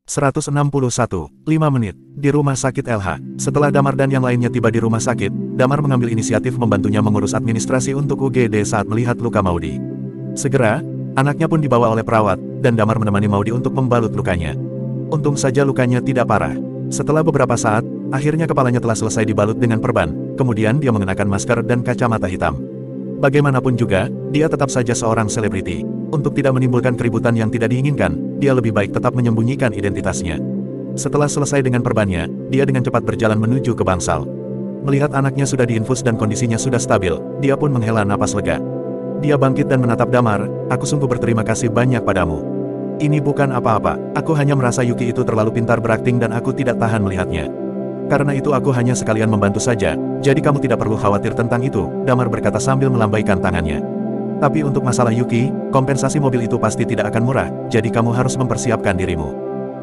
161, 5 menit, di rumah sakit LH. Setelah Damar dan yang lainnya tiba di rumah sakit, Damar mengambil inisiatif membantunya mengurus administrasi untuk UGD saat melihat luka Maudy. Segera, anaknya pun dibawa oleh perawat, dan Damar menemani Maudy untuk membalut lukanya. Untung saja lukanya tidak parah. Setelah beberapa saat, akhirnya kepalanya telah selesai dibalut dengan perban, kemudian dia mengenakan masker dan kacamata hitam. Bagaimanapun juga, dia tetap saja seorang selebriti. Untuk tidak menimbulkan keributan yang tidak diinginkan, dia lebih baik tetap menyembunyikan identitasnya. Setelah selesai dengan perbannya, dia dengan cepat berjalan menuju ke bangsal. Melihat anaknya sudah diinfus dan kondisinya sudah stabil, dia pun menghela napas lega. Dia bangkit dan menatap Damar, "Aku sungguh berterima kasih banyak padamu. Ini bukan apa-apa, aku hanya merasa Yuki itu terlalu pintar berakting dan aku tidak tahan melihatnya. Karena itu aku hanya sekalian membantu saja, jadi kamu tidak perlu khawatir tentang itu," Damar berkata sambil melambaikan tangannya. "Tapi untuk masalah Yuki, kompensasi mobil itu pasti tidak akan murah, jadi kamu harus mempersiapkan dirimu."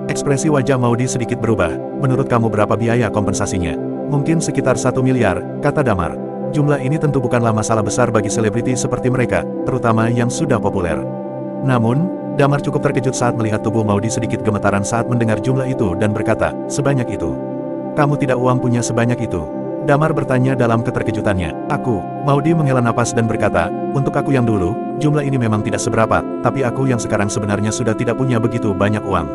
Ekspresi wajah Maudy sedikit berubah. "Menurut kamu berapa biaya kompensasinya?" "Mungkin sekitar 1 miliar, kata Damar. "Jumlah ini tentu bukanlah masalah besar bagi selebriti seperti mereka, terutama yang sudah populer." Namun, Damar cukup terkejut saat melihat tubuh Maudy sedikit gemetaran saat mendengar jumlah itu dan berkata, "Sebanyak itu? Kamu tidak uang punya sebanyak itu?" Damar bertanya dalam keterkejutannya. "Aku." Maudy menghela napas dan berkata, "Untuk aku yang dulu, jumlah ini memang tidak seberapa, tapi aku yang sekarang sebenarnya sudah tidak punya begitu banyak uang."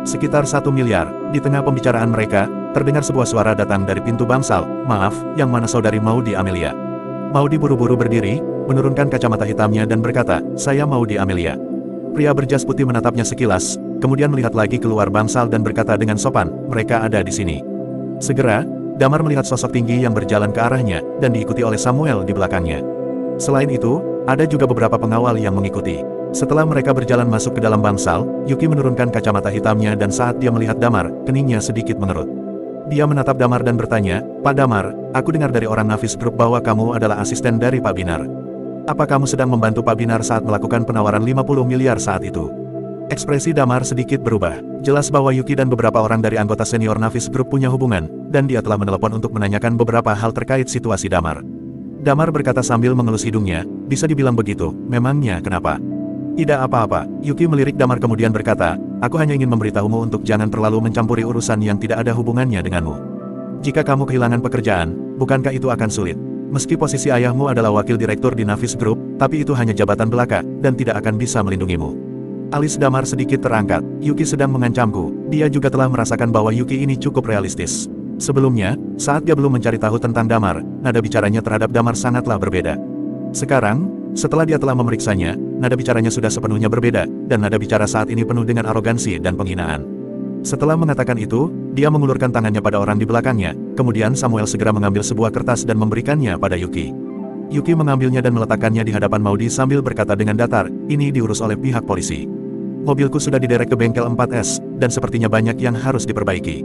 Sekitar 1 miliar, di tengah pembicaraan mereka, terdengar sebuah suara datang dari pintu bangsal. "Maaf, yang mana saudari Maudy Amelia?" Maudy buru-buru berdiri, menurunkan kacamata hitamnya dan berkata, "Saya Maudy Amelia." Pria berjas putih menatapnya sekilas, kemudian melihat lagi keluar bangsal dan berkata dengan sopan, "Mereka ada di sini." Segera, Damar melihat sosok tinggi yang berjalan ke arahnya, dan diikuti oleh Samuel di belakangnya. Selain itu, ada juga beberapa pengawal yang mengikuti. Setelah mereka berjalan masuk ke dalam bangsal, Yuki menurunkan kacamata hitamnya dan saat dia melihat Damar, keningnya sedikit mengerut. Dia menatap Damar dan bertanya, "Pak Damar, aku dengar dari orang Navis Group bahwa kamu adalah asisten dari Pak Binar. Apa kamu sedang membantu Pak Binar saat melakukan penawaran 50 miliar saat itu?" Ekspresi Damar sedikit berubah. Jelas bahwa Yuki dan beberapa orang dari anggota senior Navis Group punya hubungan, dan dia telah menelepon untuk menanyakan beberapa hal terkait situasi Damar. Damar berkata sambil mengelus hidungnya, "Bisa dibilang begitu, memangnya kenapa?" "Tidak apa-apa," Yuki melirik Damar kemudian berkata, "Aku hanya ingin memberitahumu untuk jangan terlalu mencampuri urusan yang tidak ada hubungannya denganmu. Jika kamu kehilangan pekerjaan, bukankah itu akan sulit? Meski posisi ayahmu adalah wakil direktur di Navis Group, tapi itu hanya jabatan belaka, dan tidak akan bisa melindungimu." Alis Damar sedikit terangkat. Yuki sedang mengancamku. Dia juga telah merasakan bahwa Yuki ini cukup realistis. Sebelumnya, saat dia belum mencari tahu tentang Damar, nada bicaranya terhadap Damar sangatlah berbeda. Sekarang, setelah dia telah memeriksanya, nada bicaranya sudah sepenuhnya berbeda, dan nada bicara saat ini penuh dengan arogansi dan penghinaan. Setelah mengatakan itu, dia mengulurkan tangannya pada orang di belakangnya, kemudian Samuel segera mengambil sebuah kertas dan memberikannya pada Yuki. Yuki mengambilnya dan meletakkannya di hadapan Maudy sambil berkata dengan datar, "Ini diurus oleh pihak polisi. Mobilku sudah diderek ke bengkel 4S, dan sepertinya banyak yang harus diperbaiki.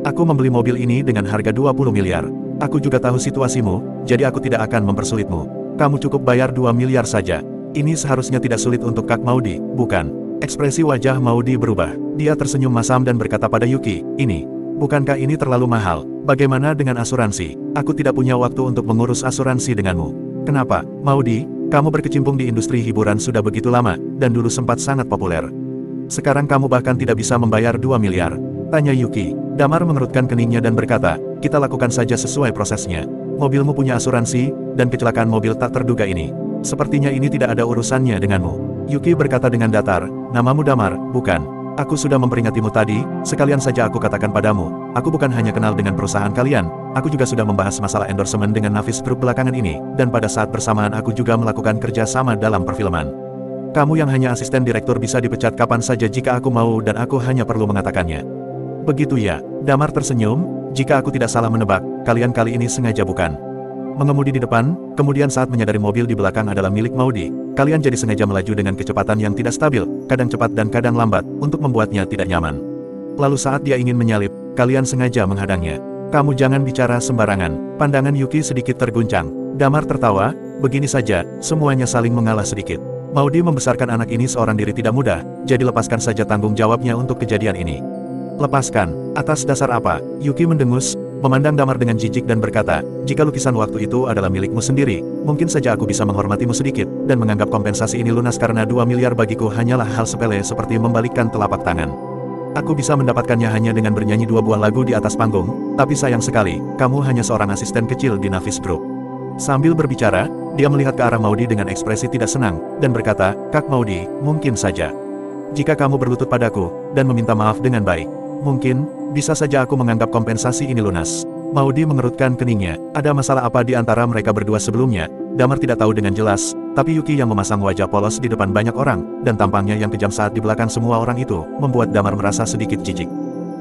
Aku membeli mobil ini dengan harga 20 miliar. Aku juga tahu situasimu, jadi aku tidak akan mempersulitmu. Kamu cukup bayar 2 miliar saja. Ini seharusnya tidak sulit untuk Kak Maudy, bukan?" Ekspresi wajah Maudy berubah. Dia tersenyum masam dan berkata pada Yuki, bukankah ini terlalu mahal? Bagaimana dengan asuransi? Aku tidak punya waktu untuk mengurus asuransi denganmu." "Kenapa, Maudy? Kamu berkecimpung di industri hiburan sudah begitu lama, dan dulu sempat sangat populer. Sekarang kamu bahkan tidak bisa membayar 2 miliar. Tanya Yuki. Damar mengerutkan keningnya dan berkata, "Kita lakukan saja sesuai prosesnya. Mobilmu punya asuransi, dan kecelakaan mobil tak terduga ini. Sepertinya ini tidak ada urusannya denganmu." Yuki berkata dengan datar, "Namamu Damar, bukan? Aku sudah memperingatimu tadi, sekalian saja aku katakan padamu, aku bukan hanya kenal dengan perusahaan kalian, aku juga sudah membahas masalah endorsement dengan Navis Group belakangan ini, dan pada saat bersamaan aku juga melakukan kerja sama dalam perfilman. Kamu yang hanya asisten direktur bisa dipecat kapan saja jika aku mau dan aku hanya perlu mengatakannya." "Begitu ya?" Damar tersenyum, "Jika aku tidak salah menebak, kalian kali ini sengaja bukan mengemudi di depan, kemudian saat menyadari mobil di belakang adalah milik Maudy, kalian jadi sengaja melaju dengan kecepatan yang tidak stabil, kadang cepat dan kadang lambat, untuk membuatnya tidak nyaman. Lalu saat dia ingin menyalip, kalian sengaja menghadangnya. Kamu jangan bicara sembarangan." Pandangan Yuki sedikit terguncang. Damar tertawa, "Begini saja, semuanya saling mengalah sedikit. Maudy membesarkan anak ini seorang diri tidak mudah, jadi lepaskan saja tanggung jawabnya untuk kejadian ini." "Lepaskan? Atas dasar apa?" Yuki mendengus, memandang Damar dengan jijik dan berkata, "Jika lukisan waktu itu adalah milikmu sendiri, mungkin saja aku bisa menghormatimu sedikit, dan menganggap kompensasi ini lunas karena 2 miliar bagiku hanyalah hal sepele seperti membalikkan telapak tangan. Aku bisa mendapatkannya hanya dengan bernyanyi 2 buah lagu di atas panggung, tapi sayang sekali, kamu hanya seorang asisten kecil di Navis Group. Sambil berbicara, dia melihat ke arah Maudi dengan ekspresi tidak senang, dan berkata, Kak Maudi, mungkin saja. Jika kamu berlutut padaku, dan meminta maaf dengan baik, mungkin, bisa saja aku menganggap kompensasi ini lunas. Maudi mengerutkan keningnya, ada masalah apa di antara mereka berdua sebelumnya? Damar tidak tahu dengan jelas, tapi Yuki yang memasang wajah polos di depan banyak orang, dan tampangnya yang kejam saat di belakang semua orang itu, membuat Damar merasa sedikit jijik.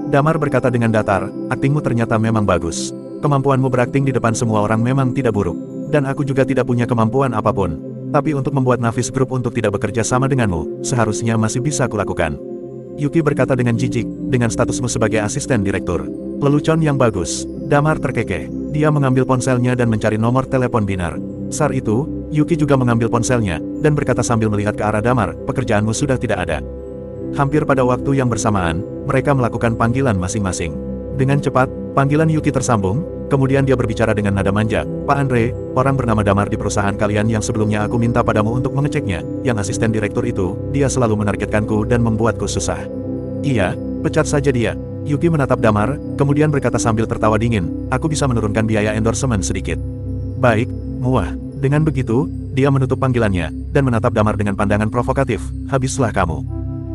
Damar berkata dengan datar, aktingmu ternyata memang bagus. Kemampuanmu berakting di depan semua orang memang tidak buruk, dan aku juga tidak punya kemampuan apapun. Tapi untuk membuat Navis Group untuk tidak bekerja sama denganmu, seharusnya masih bisa kulakukan. Yuki berkata dengan jijik, dengan statusmu sebagai asisten direktur. Lelucon yang bagus. Damar terkekeh. Dia mengambil ponselnya dan mencari nomor telepon Binar. Saat itu, Yuki juga mengambil ponselnya, dan berkata sambil melihat ke arah Damar, pekerjaanmu sudah tidak ada. Hampir pada waktu yang bersamaan, mereka melakukan panggilan masing-masing. Dengan cepat, panggilan Yuki tersambung, kemudian dia berbicara dengan nada manja, Pak Andre, orang bernama Damar di perusahaan kalian yang sebelumnya aku minta padamu untuk mengeceknya, yang asisten direktur itu, dia selalu menargetkanku dan membuatku susah. Iya, pecat saja dia. Yuki menatap Damar, kemudian berkata sambil tertawa dingin, aku bisa menurunkan biaya endorsement sedikit. Baik, muah. Dengan begitu, dia menutup panggilannya, dan menatap Damar dengan pandangan provokatif, habislah kamu.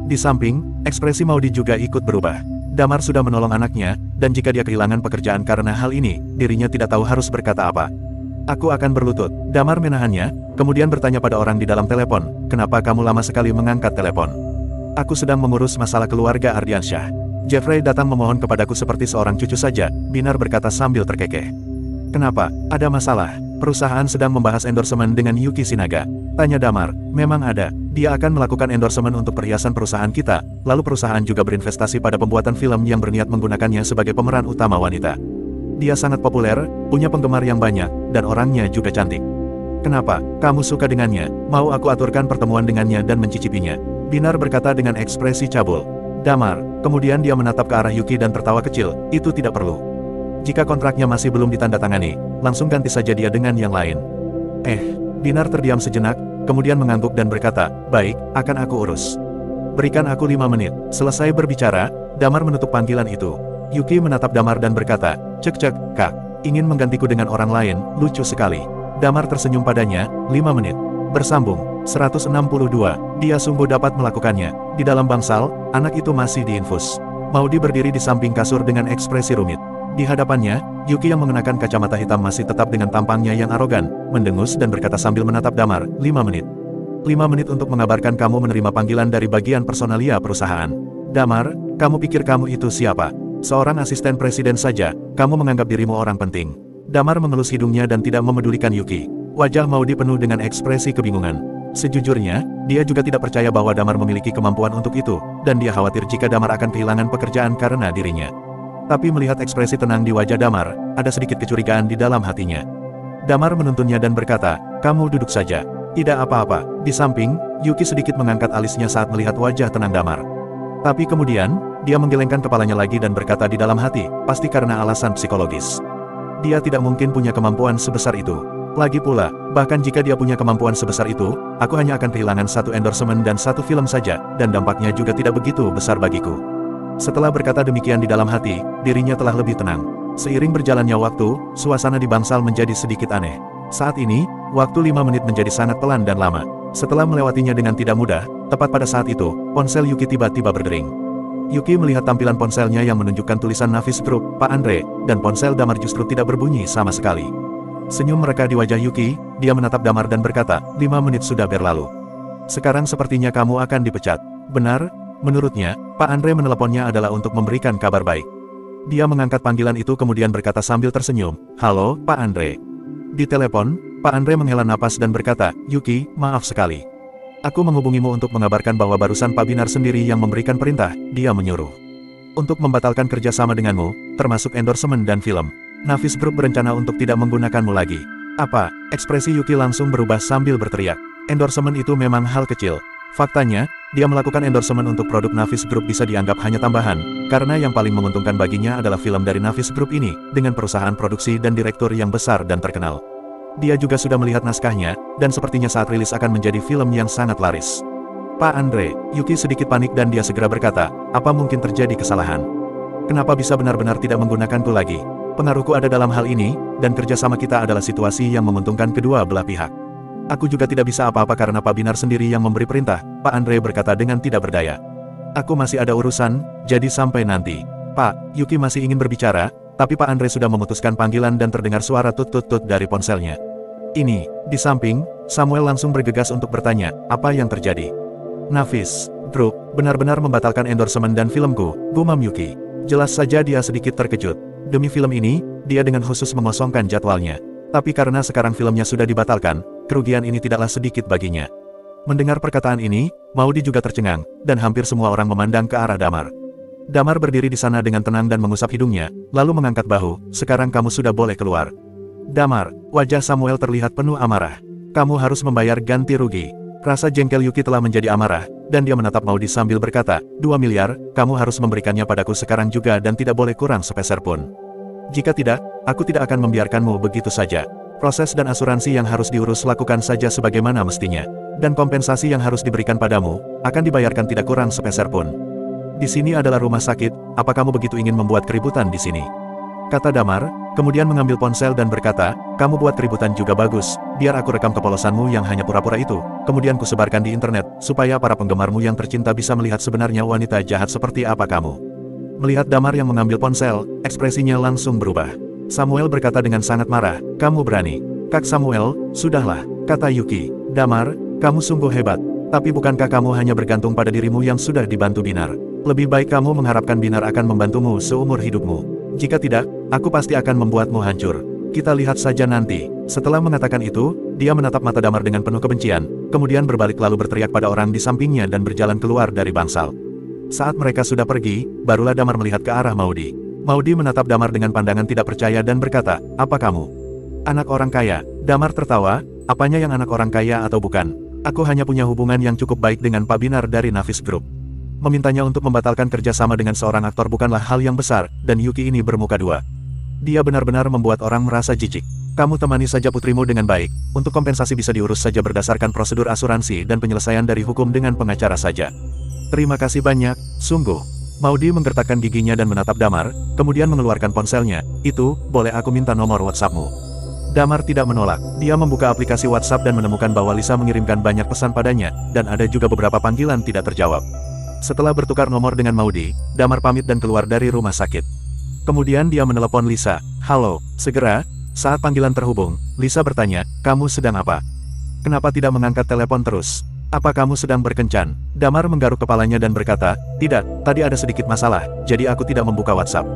Di samping, ekspresi Maudi juga ikut berubah. Damar sudah menolong anaknya, dan jika dia kehilangan pekerjaan karena hal ini, dirinya tidak tahu harus berkata apa. Aku akan berlutut. Damar menahannya, kemudian bertanya pada orang di dalam telepon, kenapa kamu lama sekali mengangkat telepon? Aku sedang mengurus masalah keluarga Ardiansyah. Jeffrey datang memohon kepadaku seperti seorang cucu saja, Binar berkata sambil terkekeh. Kenapa? Ada masalah? Perusahaan sedang membahas endorsement dengan Yuki Shinaga. Tanya Damar, memang ada. Dia akan melakukan endorsement untuk perhiasan perusahaan kita, lalu perusahaan juga berinvestasi pada pembuatan film yang berniat menggunakannya sebagai pemeran utama wanita. Dia sangat populer, punya penggemar yang banyak, dan orangnya juga cantik. Kenapa? Kamu suka dengannya? Mau aku aturkan pertemuan dengannya dan mencicipinya? Binar berkata dengan ekspresi cabul. Damar, kemudian dia menatap ke arah Yuki dan tertawa kecil, itu tidak perlu. Jika kontraknya masih belum ditandatangani, langsung ganti saja dia dengan yang lain. Binar terdiam sejenak, kemudian mengangguk dan berkata, baik, akan aku urus. Berikan aku 5 menit. Selesai berbicara, Damar menutup panggilan itu. Yuki menatap Damar dan berkata, cek, Kak, ingin menggantiku dengan orang lain, lucu sekali. Damar tersenyum padanya, 5 menit. Bersambung, 162, dia sungguh dapat melakukannya. Di dalam bangsal, anak itu masih diinfus. Maudi berdiri di samping kasur dengan ekspresi rumit. Di hadapannya, Yuki yang mengenakan kacamata hitam masih tetap dengan tampangnya yang arogan, mendengus dan berkata sambil menatap Damar, 5 menit. 5 menit untuk mengabarkan kamu menerima panggilan dari bagian personalia perusahaan. Damar, kamu pikir kamu itu siapa? Seorang asisten presiden saja, kamu menganggap dirimu orang penting. Damar mengelus hidungnya dan tidak memedulikan Yuki. Wajah Maudi penuh dengan ekspresi kebingungan. Sejujurnya, dia juga tidak percaya bahwa Damar memiliki kemampuan untuk itu, dan dia khawatir jika Damar akan kehilangan pekerjaan karena dirinya. Tapi melihat ekspresi tenang di wajah Damar, ada sedikit kecurigaan di dalam hatinya. Damar menuntunnya dan berkata, kamu duduk saja. Tidak apa-apa. Di samping, Yuki sedikit mengangkat alisnya saat melihat wajah tenang Damar. Tapi kemudian, dia menggelengkan kepalanya lagi dan berkata di dalam hati, pasti karena alasan psikologis. Dia tidak mungkin punya kemampuan sebesar itu. Lagi pula, bahkan jika dia punya kemampuan sebesar itu, aku hanya akan kehilangan 1 endorsement dan 1 film saja, dan dampaknya juga tidak begitu besar bagiku. Setelah berkata demikian di dalam hati, dirinya telah lebih tenang. Seiring berjalannya waktu, suasana di bangsal menjadi sedikit aneh. Saat ini, waktu 5 menit menjadi sangat pelan dan lama. Setelah melewatinya dengan tidak mudah, tepat pada saat itu, ponsel Yuki tiba-tiba berdering. Yuki melihat tampilan ponselnya yang menunjukkan tulisan Navis Group, Pak Andre, dan ponsel Damar justru tidak berbunyi sama sekali. Senyum mereka di wajah Yuki, dia menatap Damar dan berkata, 5 menit sudah berlalu. Sekarang sepertinya kamu akan dipecat. Benar? Menurutnya, Pak Andre meneleponnya adalah untuk memberikan kabar baik. Dia mengangkat panggilan itu kemudian berkata sambil tersenyum, halo, Pak Andre. Di telepon, Pak Andre menghela napas dan berkata, Yuki, maaf sekali. Aku menghubungimu untuk mengabarkan bahwa barusan Pak Binar sendiri yang memberikan perintah, dia menyuruh untuk membatalkan kerjasama denganmu, termasuk endorsement dan film. Navis Group berencana untuk tidak menggunakanmu lagi. Apa? Ekspresi Yuki langsung berubah sambil berteriak. Endorsement itu memang hal kecil. Faktanya, dia melakukan endorsement untuk produk Navis Group bisa dianggap hanya tambahan, karena yang paling menguntungkan baginya adalah film dari Navis Group ini, dengan perusahaan produksi dan direktur yang besar dan terkenal. Dia juga sudah melihat naskahnya, dan sepertinya saat rilis akan menjadi film yang sangat laris. Pak Andre, Yuki sedikit panik dan dia segera berkata, apa mungkin terjadi kesalahan? Kenapa bisa benar-benar tidak menggunakanku lagi? Pengaruhku ada dalam hal ini, dan kerjasama kita adalah situasi yang menguntungkan kedua belah pihak. Aku juga tidak bisa apa-apa karena Pak Binar sendiri yang memberi perintah, Pak Andre berkata dengan tidak berdaya. Aku masih ada urusan, jadi sampai nanti. Pak, Yuki masih ingin berbicara, tapi Pak Andre sudah memutuskan panggilan dan terdengar suara tut-tut-tut dari ponselnya. Di samping, Samuel langsung bergegas untuk bertanya, apa yang terjadi? Nafis, Group, benar-benar membatalkan endorsement dan filmku, gumam Yuki. Jelas saja dia sedikit terkejut. Demi film ini, dia dengan khusus mengosongkan jadwalnya. Tapi karena sekarang filmnya sudah dibatalkan, kerugian ini tidaklah sedikit baginya. Mendengar perkataan ini, Maudi juga tercengang, dan hampir semua orang memandang ke arah Damar. Damar berdiri di sana dengan tenang dan mengusap hidungnya, lalu mengangkat bahu, sekarang kamu sudah boleh keluar. Damar, wajah Samuel terlihat penuh amarah. Kamu harus membayar ganti rugi. Rasa jengkel Yuki telah menjadi amarah, dan dia menatap Maudi sambil berkata, 2 miliar, kamu harus memberikannya padaku sekarang juga dan tidak boleh kurang sepeser pun. Jika tidak, aku tidak akan membiarkanmu begitu saja. Proses dan asuransi yang harus diurus lakukan saja sebagaimana mestinya. Dan kompensasi yang harus diberikan padamu, akan dibayarkan tidak kurang sepeser pun. Di sini adalah rumah sakit, apa kamu begitu ingin membuat keributan di sini? Kata Damar, kemudian mengambil ponsel dan berkata, kamu buat keributan juga bagus, biar aku rekam kepolosanmu yang hanya pura-pura itu, kemudian kusebarkan di internet, supaya para penggemarmu yang tercinta bisa melihat sebenarnya wanita jahat seperti apa kamu. Melihat Damar yang mengambil ponsel, ekspresinya langsung berubah. Samuel berkata dengan sangat marah, kamu berani. Kak Samuel, sudahlah, kata Yuki. Damar, kamu sungguh hebat, tapi bukankah kamu hanya bergantung pada dirimu yang sudah dibantu Binar? Lebih baik kamu mengharapkan Binar akan membantumu seumur hidupmu. Jika tidak, aku pasti akan membuatmu hancur. Kita lihat saja nanti. Setelah mengatakan itu, dia menatap mata Damar dengan penuh kebencian, kemudian berbalik lalu berteriak pada orang di sampingnya dan berjalan keluar dari bangsal. Saat mereka sudah pergi, barulah Damar melihat ke arah Maudi. Maudi menatap Damar dengan pandangan tidak percaya dan berkata, apa kamu? Anak orang kaya. Damar tertawa, apanya yang anak orang kaya atau bukan? Aku hanya punya hubungan yang cukup baik dengan Pak Binar dari Nafis Group. Memintanya untuk membatalkan kerjasama dengan seorang aktor bukanlah hal yang besar, dan Yuki ini bermuka dua. Dia benar-benar membuat orang merasa jijik. Kamu temani saja putrimu dengan baik, untuk kompensasi bisa diurus saja berdasarkan prosedur asuransi dan penyelesaian dari hukum dengan pengacara saja. Terima kasih banyak, sungguh. Maudi menggertakkan giginya dan menatap Damar, kemudian mengeluarkan ponselnya. Itu, boleh aku minta nomor WhatsAppmu? Damar tidak menolak. Dia membuka aplikasi WhatsApp dan menemukan bahwa Lisa mengirimkan banyak pesan padanya, dan ada juga beberapa panggilan tidak terjawab. Setelah bertukar nomor dengan Maudi, Damar pamit dan keluar dari rumah sakit. Kemudian dia menelepon Lisa. Halo, segera. Saat panggilan terhubung, Lisa bertanya, kamu sedang apa? Kenapa tidak mengangkat telepon terus? Apa kamu sedang berkencan? Damar menggaruk kepalanya dan berkata, tidak, tadi ada sedikit masalah, jadi aku tidak membuka WhatsApp.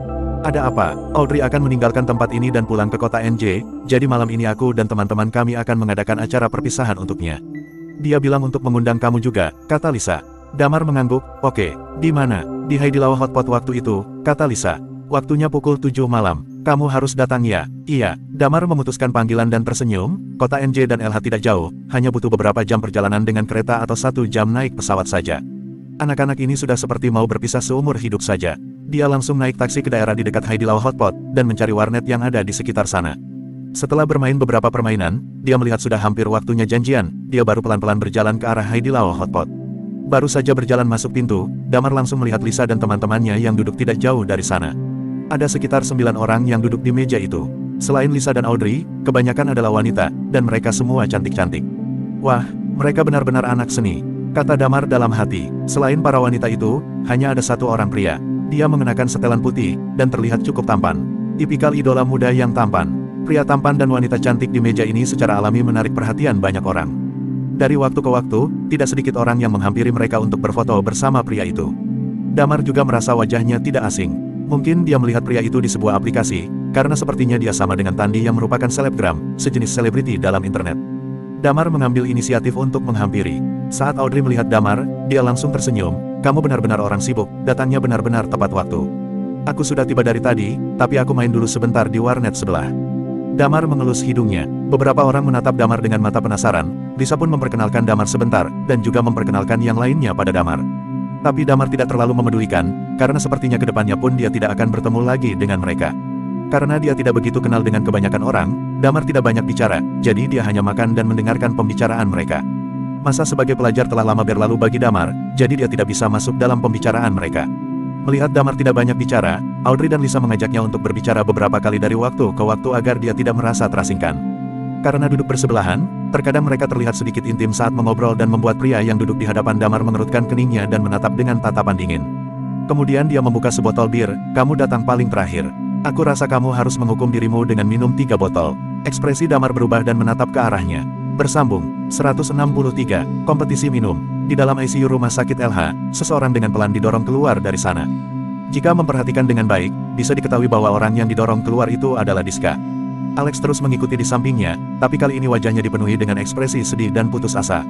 Ada apa? Audrey akan meninggalkan tempat ini dan pulang ke kota NJ, jadi malam ini aku dan teman-teman kami akan mengadakan acara perpisahan untuknya. Dia bilang untuk mengundang kamu juga, kata Lisa. Damar mengangguk, oke, di mana? Di Haidilao Hotpot waktu itu, kata Lisa. Waktunya pukul 7 malam, kamu harus datang ya? Iya, Damar memutuskan panggilan dan tersenyum, kota NJ dan LH tidak jauh, hanya butuh beberapa jam perjalanan dengan kereta atau 1 jam naik pesawat saja. Anak-anak ini sudah seperti mau berpisah seumur hidup saja. Dia langsung naik taksi ke daerah di dekat Haidilao Hotpot, dan mencari warnet yang ada di sekitar sana. Setelah bermain beberapa permainan, dia melihat sudah hampir waktunya janjian, dia baru pelan-pelan berjalan ke arah Haidilao Hotpot. Baru saja berjalan masuk pintu, Damar langsung melihat Lisa dan teman-temannya yang duduk tidak jauh dari sana. Ada sekitar 9 orang yang duduk di meja itu. Selain Lisa dan Audrey, kebanyakan adalah wanita, dan mereka semua cantik-cantik. Wah, mereka benar-benar anak seni, kata Damar dalam hati. Selain para wanita itu, hanya ada satu orang pria. Dia mengenakan setelan putih, dan terlihat cukup tampan. Tipikal idola muda yang tampan. Pria tampan dan wanita cantik di meja ini secara alami menarik perhatian banyak orang. Dari waktu ke waktu, tidak sedikit orang yang menghampiri mereka untuk berfoto bersama pria itu. Damar juga merasa wajahnya tidak asing. Mungkin dia melihat pria itu di sebuah aplikasi, karena sepertinya dia sama dengan Tandi yang merupakan selebgram, sejenis selebriti dalam internet. Damar mengambil inisiatif untuk menghampiri. Saat Audrey melihat Damar, dia langsung tersenyum, kamu benar-benar orang sibuk, datangnya benar-benar tepat waktu. Aku sudah tiba dari tadi, tapi aku main dulu sebentar di warnet sebelah. Damar mengelus hidungnya. Beberapa orang menatap Damar dengan mata penasaran. Lisa pun memperkenalkan Damar sebentar, dan juga memperkenalkan yang lainnya pada Damar. Tapi Damar tidak terlalu memedulikan, karena sepertinya kedepannya pun dia tidak akan bertemu lagi dengan mereka. Karena dia tidak begitu kenal dengan kebanyakan orang, Damar tidak banyak bicara, jadi dia hanya makan dan mendengarkan pembicaraan mereka. Masa sebagai pelajar telah lama berlalu bagi Damar, jadi dia tidak bisa masuk dalam pembicaraan mereka. Melihat Damar tidak banyak bicara, Audrey dan Lisa mengajaknya untuk berbicara beberapa kali dari waktu ke waktu agar dia tidak merasa terasingkan. Karena duduk bersebelahan, terkadang mereka terlihat sedikit intim saat mengobrol dan membuat pria yang duduk di hadapan Damar mengerutkan keningnya dan menatap dengan tatapan dingin. Kemudian dia membuka sebotol bir, "Kamu datang paling terakhir. Aku rasa kamu harus menghukum dirimu dengan minum 3 botol. Ekspresi Damar berubah dan menatap ke arahnya. Bersambung, 163, kompetisi minum. Di dalam ICU rumah sakit LH, seseorang dengan pelan didorong keluar dari sana. Jika memperhatikan dengan baik, bisa diketahui bahwa orang yang didorong keluar itu adalah Diska. Alex terus mengikuti di sampingnya, tapi kali ini wajahnya dipenuhi dengan ekspresi sedih dan putus asa.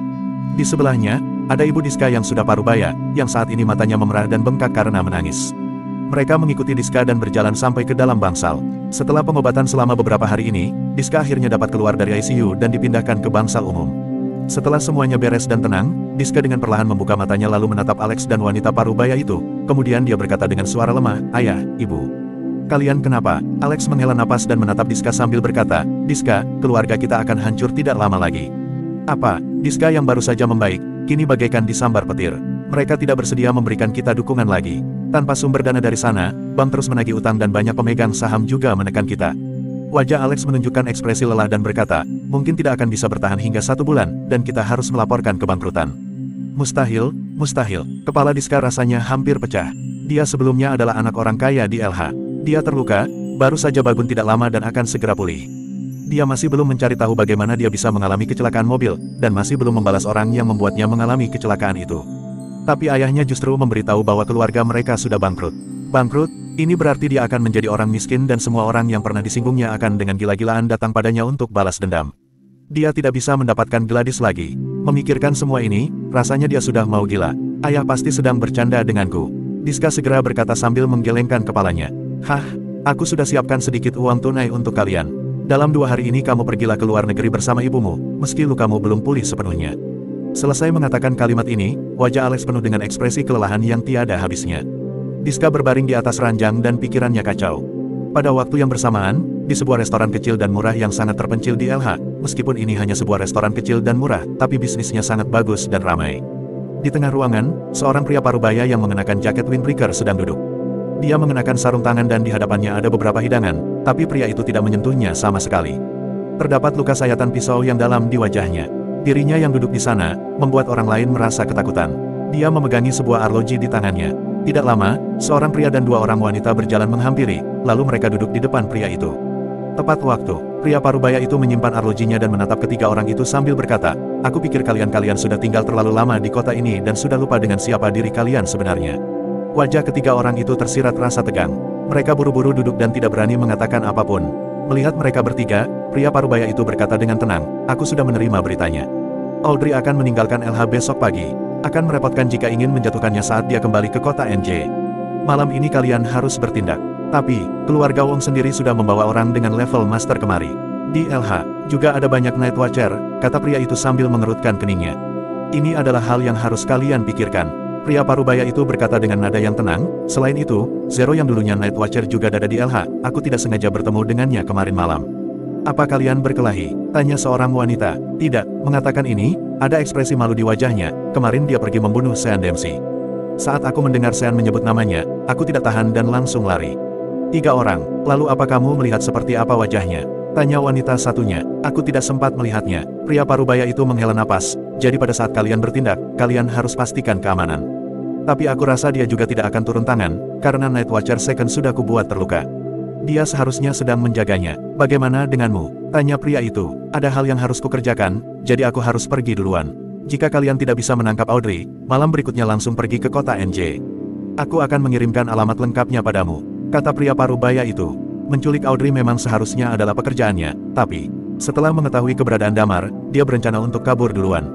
Di sebelahnya, ada ibu Diska yang sudah parubaya, yang saat ini matanya memerah dan bengkak karena menangis. Mereka mengikuti Diska dan berjalan sampai ke dalam bangsal. Setelah pengobatan selama beberapa hari ini, Diska akhirnya dapat keluar dari ICU dan dipindahkan ke bangsal umum. Setelah semuanya beres dan tenang, Diska dengan perlahan membuka matanya lalu menatap Alex dan wanita parubaya itu. Kemudian dia berkata dengan suara lemah, "Ayah, Ibu. Kalian kenapa?" Alex menghela napas dan menatap Diska sambil berkata, "Diska, keluarga kita akan hancur tidak lama lagi." "Apa?" Diska yang baru saja membaik, kini bagaikan disambar petir. "Mereka tidak bersedia memberikan kita dukungan lagi. Tanpa sumber dana dari sana, bank terus menagih utang dan banyak pemegang saham juga menekan kita." Wajah Alex menunjukkan ekspresi lelah dan berkata, "Mungkin tidak akan bisa bertahan hingga 1 bulan, dan kita harus melaporkan kebangkrutan." "Mustahil, mustahil." Kepala Diska rasanya hampir pecah. Dia sebelumnya adalah anak orang kaya di LH. Dia terluka, baru saja bangun tidak lama dan akan segera pulih. Dia masih belum mencari tahu bagaimana dia bisa mengalami kecelakaan mobil, dan masih belum membalas orang yang membuatnya mengalami kecelakaan itu. Tapi ayahnya justru memberitahu bahwa keluarga mereka sudah bangkrut. Bangkrut? Ini berarti dia akan menjadi orang miskin dan semua orang yang pernah disinggungnya akan dengan gila-gilaan datang padanya untuk balas dendam. Dia tidak bisa mendapatkan Gladys lagi. Memikirkan semua ini, rasanya dia sudah mau gila. "Ayah pasti sedang bercanda denganku." Diska segera berkata sambil menggelengkan kepalanya. "Hah, aku sudah siapkan sedikit uang tunai untuk kalian. Dalam 2 hari ini kamu pergilah ke luar negeri bersama ibumu, meski lukamu belum pulih sepenuhnya." Selesai mengatakan kalimat ini, wajah Alex penuh dengan ekspresi kelelahan yang tiada habisnya. Diska berbaring di atas ranjang dan pikirannya kacau. Pada waktu yang bersamaan, di sebuah restoran kecil dan murah yang sangat terpencil di LH, meskipun ini hanya sebuah restoran kecil dan murah, tapi bisnisnya sangat bagus dan ramai. Di tengah ruangan, seorang pria parubaya yang mengenakan jaket windbreaker sedang duduk. Dia mengenakan sarung tangan dan di hadapannya ada beberapa hidangan, tapi pria itu tidak menyentuhnya sama sekali. Terdapat luka sayatan pisau yang dalam di wajahnya. Dirinya yang duduk di sana, membuat orang lain merasa ketakutan. Dia memegangi sebuah arloji di tangannya. Tidak lama, seorang pria dan 2 orang wanita berjalan menghampiri, lalu mereka duduk di depan pria itu. Tepat waktu, pria parubaya itu menyimpan arlojinya dan menatap ketiga orang itu sambil berkata, "Aku pikir kalian sudah tinggal terlalu lama di kota ini dan sudah lupa dengan siapa diri kalian sebenarnya." Wajah ketiga orang itu tersirat rasa tegang. Mereka buru-buru duduk dan tidak berani mengatakan apapun. Melihat mereka bertiga, pria parubaya itu berkata dengan tenang, "Aku sudah menerima beritanya. Audrey akan meninggalkan LH besok pagi. Akan merepotkan jika ingin menjatuhkannya saat dia kembali ke kota NJ. Malam ini kalian harus bertindak. Tapi, keluarga Wong sendiri sudah membawa orang dengan level master kemari. Di LH, juga ada banyak Night Watcher," kata pria itu sambil mengerutkan keningnya. "Ini adalah hal yang harus kalian pikirkan." Pria parubaya itu berkata dengan nada yang tenang, "Selain itu, Zero yang dulunya Night Watcher juga ada di LH, aku tidak sengaja bertemu dengannya kemarin malam." "Apa kalian berkelahi?" tanya seorang wanita. "Tidak." Mengatakan ini, ada ekspresi malu di wajahnya. Kemarin dia pergi membunuh Sean Dempsey. Saat aku mendengar Sean menyebut namanya, aku tidak tahan dan langsung lari. 3 orang, lalu apa kamu melihat seperti apa wajahnya? Tanya wanita satunya. "Aku tidak sempat melihatnya." Pria parubaya itu menghela napas. "Jadi pada saat kalian bertindak, kalian harus pastikan keamanan. Tapi aku rasa dia juga tidak akan turun tangan, karena Night Watcher Second sudah kubuat terluka. Dia seharusnya sedang menjaganya. Bagaimana denganmu?" tanya pria itu. "Ada hal yang harus kukerjakan, jadi aku harus pergi duluan. Jika kalian tidak bisa menangkap Audrey, malam berikutnya langsung pergi ke kota NJ. Aku akan mengirimkan alamat lengkapnya padamu," kata pria parubaya itu. Menculik Audrey memang seharusnya adalah pekerjaannya, tapi setelah mengetahui keberadaan Damar, dia berencana untuk kabur duluan.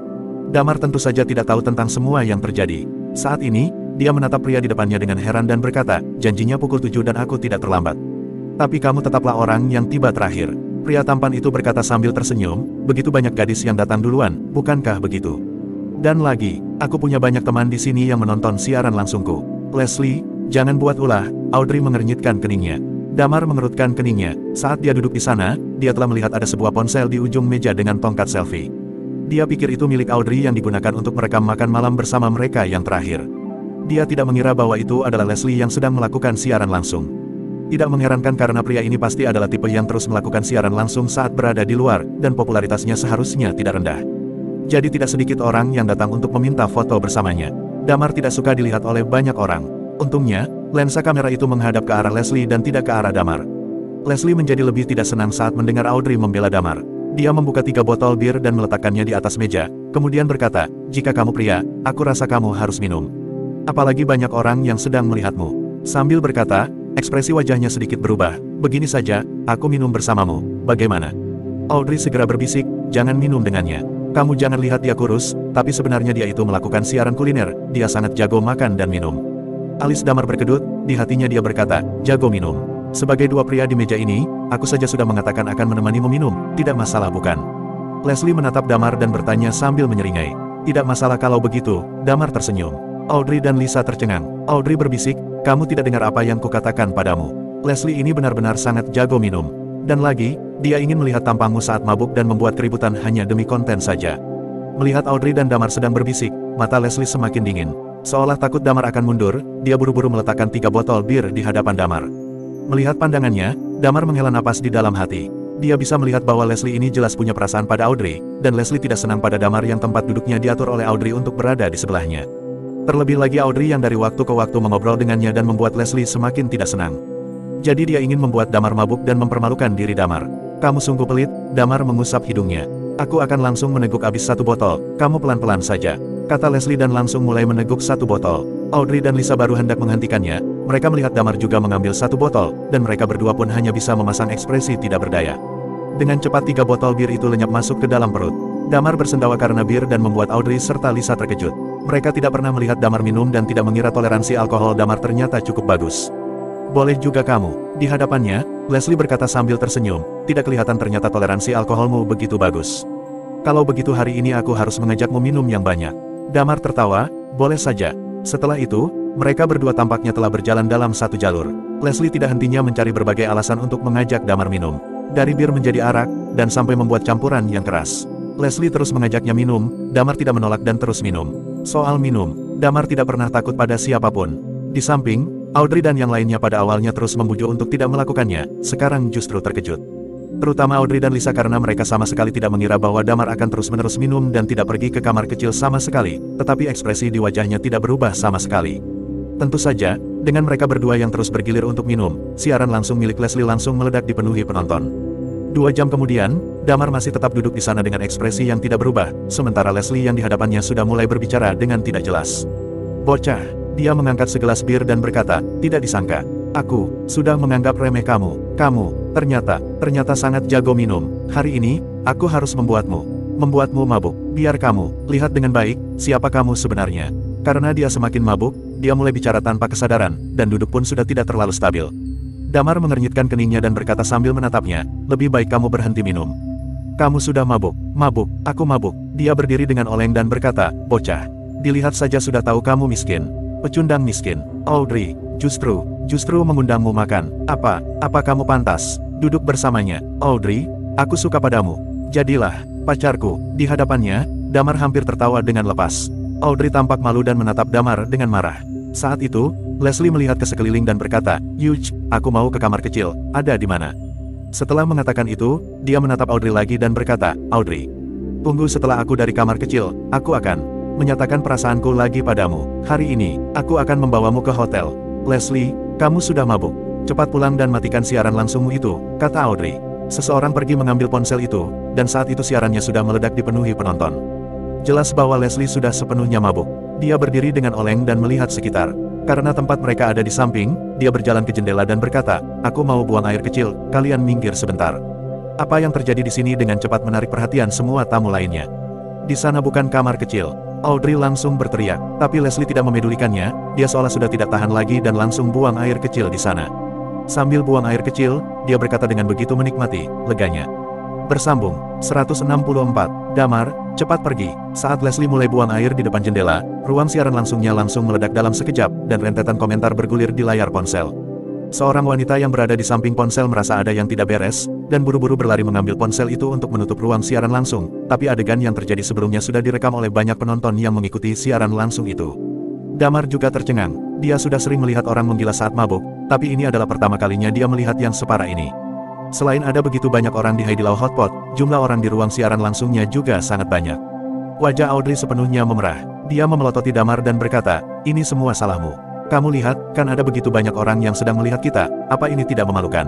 Damar tentu saja tidak tahu tentang semua yang terjadi. Saat ini, dia menatap pria di depannya dengan heran dan berkata, "Janjinya pukul 7 dan aku tidak terlambat. Tapi kamu tetaplah orang yang tiba terakhir." Pria tampan itu berkata sambil tersenyum, "Begitu banyak gadis yang datang duluan, bukankah begitu? Dan lagi, aku punya banyak teman di sini yang menonton siaran langsungku." "Leslie, jangan buat ulah," Audrey mengernyitkan keningnya. Damar mengerutkan keningnya. Saat dia duduk di sana, dia telah melihat ada sebuah ponsel di ujung meja dengan tongkat selfie. Dia pikir itu milik Audrey yang digunakan untuk merekam makan malam bersama mereka yang terakhir. Dia tidak mengira bahwa itu adalah Leslie yang sedang melakukan siaran langsung. Tidak mengherankan karena pria ini pasti adalah tipe yang terus melakukan siaran langsung saat berada di luar, dan popularitasnya seharusnya tidak rendah. Jadi tidak sedikit orang yang datang untuk meminta foto bersamanya. Damar tidak suka dilihat oleh banyak orang. Untungnya, lensa kamera itu menghadap ke arah Leslie dan tidak ke arah Damar. Leslie menjadi lebih tidak senang saat mendengar Audrey membela Damar. Dia membuka 3 botol bir dan meletakkannya di atas meja, kemudian berkata, "Jika kamu pria, aku rasa kamu harus minum. Apalagi banyak orang yang sedang melihatmu." Sambil berkata, ekspresi wajahnya sedikit berubah. "Begini saja, aku minum bersamamu, bagaimana?" Audrey segera berbisik, "Jangan minum dengannya. Kamu jangan lihat dia kurus, tapi sebenarnya dia itu melakukan siaran kuliner, dia sangat jago makan dan minum." Alis Damar berkedut, di hatinya dia berkata, "Jago minum. Sebagai 2 pria di meja ini, aku saja sudah mengatakan akan menemanimu minum, tidak masalah bukan?" Leslie menatap Damar dan bertanya sambil menyeringai. "Tidak masalah kalau begitu." Damar tersenyum. Audrey dan Lisa tercengang. Audrey berbisik, "Kamu tidak dengar apa yang kukatakan padamu. Leslie ini benar-benar sangat jago minum. Dan lagi, dia ingin melihat tampangmu saat mabuk dan membuat keributan hanya demi konten saja." Melihat Audrey dan Damar sedang berbisik, mata Leslie semakin dingin. Seolah takut Damar akan mundur, dia buru-buru meletakkan 3 botol bir di hadapan Damar. Melihat pandangannya, Damar menghela napas di dalam hati. Dia bisa melihat bahwa Leslie ini jelas punya perasaan pada Audrey, dan Leslie tidak senang pada Damar yang tempat duduknya diatur oleh Audrey untuk berada di sebelahnya. Terlebih lagi Audrey yang dari waktu ke waktu mengobrol dengannya dan membuat Leslie semakin tidak senang. Jadi dia ingin membuat Damar mabuk dan mempermalukan diri Damar. "Kamu sungguh pelit." Damar mengusap hidungnya. "Aku akan langsung meneguk habis 1 botol, kamu pelan-pelan saja," kata Leslie dan langsung mulai meneguk 1 botol. Audrey dan Lisa baru hendak menghentikannya, mereka melihat Damar juga mengambil 1 botol, dan mereka berdua pun hanya bisa memasang ekspresi tidak berdaya. Dengan cepat 3 botol bir itu lenyap masuk ke dalam perut. Damar bersendawa karena bir dan membuat Audrey serta Lisa terkejut. Mereka tidak pernah melihat Damar minum dan tidak mengira toleransi alkohol Damar ternyata cukup bagus. "Boleh juga kamu." Di hadapannya, Leslie berkata sambil tersenyum, "Tidak kelihatan ternyata toleransi alkoholmu begitu bagus. Kalau begitu hari ini aku harus mengajakmu minum yang banyak." Damar tertawa, "Boleh saja." Setelah itu, mereka berdua tampaknya telah berjalan dalam satu jalur. Leslie tidak hentinya mencari berbagai alasan untuk mengajak Damar minum. Dari bir menjadi arak, dan sampai membuat campuran yang keras. Leslie terus mengajaknya minum, Damar tidak menolak dan terus minum. Soal minum, Damar tidak pernah takut pada siapapun. Di samping, Audrey dan yang lainnya pada awalnya terus membujuk untuk tidak melakukannya, sekarang justru terkejut. Terutama Audrey dan Lisa karena mereka sama sekali tidak mengira bahwa Damar akan terus-menerus minum dan tidak pergi ke kamar kecil sama sekali, tetapi ekspresi di wajahnya tidak berubah sama sekali. Tentu saja, dengan mereka berdua yang terus bergilir untuk minum, siaran langsung milik Leslie langsung meledak dipenuhi penonton. 2 jam kemudian, Damar masih tetap duduk di sana dengan ekspresi yang tidak berubah, sementara Leslie yang di hadapannya sudah mulai berbicara dengan tidak jelas. "Bocah," dia mengangkat segelas bir dan berkata, "Tidak disangka. Aku sudah menganggap remeh kamu. Kamu, ternyata sangat jago minum. Hari ini, aku harus membuatmu mabuk. Biar kamu lihat dengan baik, siapa kamu sebenarnya." Karena dia semakin mabuk, dia mulai bicara tanpa kesadaran, dan duduk pun sudah tidak terlalu stabil. Damar mengernyitkan keningnya dan berkata sambil menatapnya, "Lebih baik kamu berhenti minum. Kamu sudah mabuk." "Mabuk, aku mabuk." Dia berdiri dengan oleng dan berkata, "Bocah, dilihat saja sudah tahu kamu miskin. Pecundang miskin. Audrey, justru mengundangmu makan. Apa kamu pantas duduk bersamanya? Audrey, aku suka padamu. Jadilah pacarku." Di hadapannya, Damar hampir tertawa dengan lepas. Audrey tampak malu dan menatap Damar dengan marah. Saat itu, Leslie melihat ke sekeliling dan berkata, "Yuj, aku mau ke kamar kecil, ada di mana?" Setelah mengatakan itu, dia menatap Audrey lagi dan berkata, "Audrey, tunggu setelah aku dari kamar kecil, aku akan menyatakan perasaanku lagi padamu. Hari ini, aku akan membawamu ke hotel." "Leslie, kamu sudah mabuk. Cepat pulang dan matikan siaran langsungmu itu," kata Audrey. Seseorang pergi mengambil ponsel itu, dan saat itu siarannya sudah meledak dipenuhi penonton. Jelas bahwa Leslie sudah sepenuhnya mabuk. Dia berdiri dengan oleng dan melihat sekitar. Karena tempat mereka ada di samping, dia berjalan ke jendela dan berkata, "Aku mau buang air kecil, kalian minggir sebentar." Apa yang terjadi di sini dengan cepat menarik perhatian semua tamu lainnya. "Di sana bukan kamar kecil." Audrey langsung berteriak, tapi Leslie tidak memedulikannya, dia seolah sudah tidak tahan lagi dan langsung buang air kecil di sana. Sambil buang air kecil, dia berkata dengan begitu menikmati, leganya. Bersambung, 164, Damar, cepat pergi. Saat Leslie mulai buang air di depan jendela, ruang siaran langsung meledak dalam sekejap, dan rentetan komentar bergulir di layar ponsel. Seorang wanita yang berada di samping ponsel merasa ada yang tidak beres, dan buru-buru berlari mengambil ponsel itu untuk menutup ruang siaran langsung, tapi adegan yang terjadi sebelumnya sudah direkam oleh banyak penonton yang mengikuti siaran langsung itu. Damar juga tercengang, dia sudah sering melihat orang menggila saat mabuk, tapi ini adalah pertama kalinya dia melihat yang separah ini. Selain ada begitu banyak orang di Haidilao Hotpot, jumlah orang di ruang siaran langsungnya juga sangat banyak. Wajah Audrey sepenuhnya memerah, dia memelototi Damar dan berkata, "Ini semua salahmu. Kamu lihat, kan ada begitu banyak orang yang sedang melihat kita, apa ini tidak memalukan?"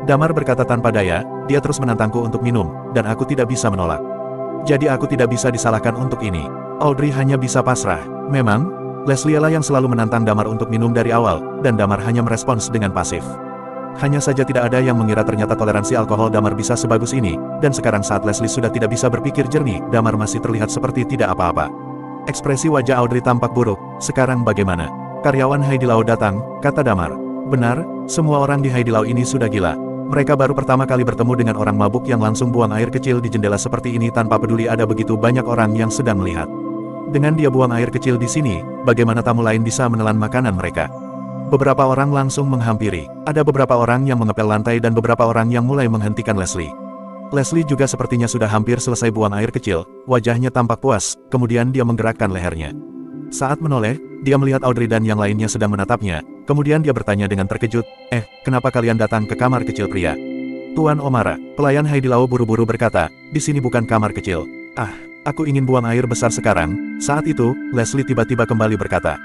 Damar berkata tanpa daya, dia terus menantangku untuk minum, dan aku tidak bisa menolak. Jadi aku tidak bisa disalahkan untuk ini. Audrey hanya bisa pasrah. Memang, Leslie lah yang selalu menantang Damar untuk minum dari awal, dan Damar hanya merespons dengan pasif. Hanya saja tidak ada yang mengira ternyata toleransi alkohol Damar bisa sebagus ini, dan sekarang saat Leslie sudah tidak bisa berpikir jernih, Damar masih terlihat seperti tidak apa-apa. Ekspresi wajah Audrey tampak buruk. "Sekarang bagaimana?" "Karyawan Haidilao datang," kata Damar. "Benar, semua orang di Haidilao ini sudah gila. Mereka baru pertama kali bertemu dengan orang mabuk yang langsung buang air kecil di jendela seperti ini tanpa peduli ada begitu banyak orang yang sedang melihat. Dengan dia buang air kecil di sini, bagaimana tamu lain bisa menelan makanan mereka?" Beberapa orang langsung menghampiri. Ada beberapa orang yang mengepel lantai dan beberapa orang yang mulai menghentikan Leslie. Leslie juga sepertinya sudah hampir selesai buang air kecil, wajahnya tampak puas, kemudian dia menggerakkan lehernya. Saat menoleh, dia melihat Audrey dan yang lainnya sedang menatapnya, kemudian dia bertanya dengan terkejut, kenapa kalian datang ke kamar kecil pria?" "Tuan Omara," pelayan Haidilao buru-buru berkata, "di sini bukan kamar kecil. Aku ingin buang air besar sekarang." Saat itu, Leslie tiba-tiba kembali berkata,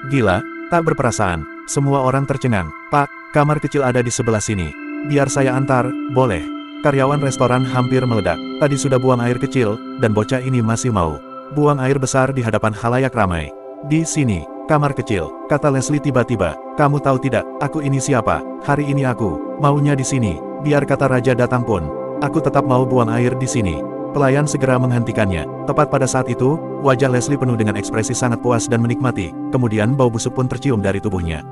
"Gila, tak berperasaan." Semua orang tercengang. "Pak, kamar kecil ada di sebelah sini. Biar saya antar, boleh?" Karyawan restoran hampir meledak. Tadi sudah buang air kecil, dan bocah ini masih mau buang air besar di hadapan khalayak ramai. "Di sini, kamar kecil," kata Leslie tiba-tiba. "Kamu tahu tidak, aku ini siapa? Hari ini aku maunya di sini. Biar kata raja datang pun, aku tetap mau buang air di sini." Pelayan segera menghentikannya. Tepat pada saat itu, wajah Leslie penuh dengan ekspresi sangat puas dan menikmati, kemudian bau busuk pun tercium dari tubuhnya.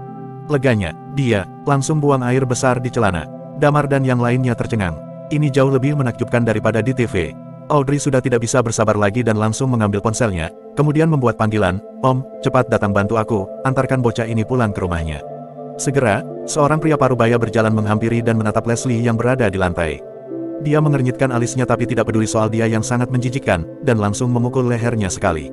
Leganya, dia langsung buang air besar di celana. Damar dan yang lainnya tercengang. Ini jauh lebih menakjubkan daripada di TV. Audrey sudah tidak bisa bersabar lagi dan langsung mengambil ponselnya, kemudian membuat panggilan, "Om, cepat datang bantu aku, antarkan bocah ini pulang ke rumahnya." Segera, seorang pria parubaya berjalan menghampiri dan menatap Leslie yang berada di lantai. Dia mengernyitkan alisnya tapi tidak peduli soal dia yang sangat menjijikkan, dan langsung memukul lehernya sekali.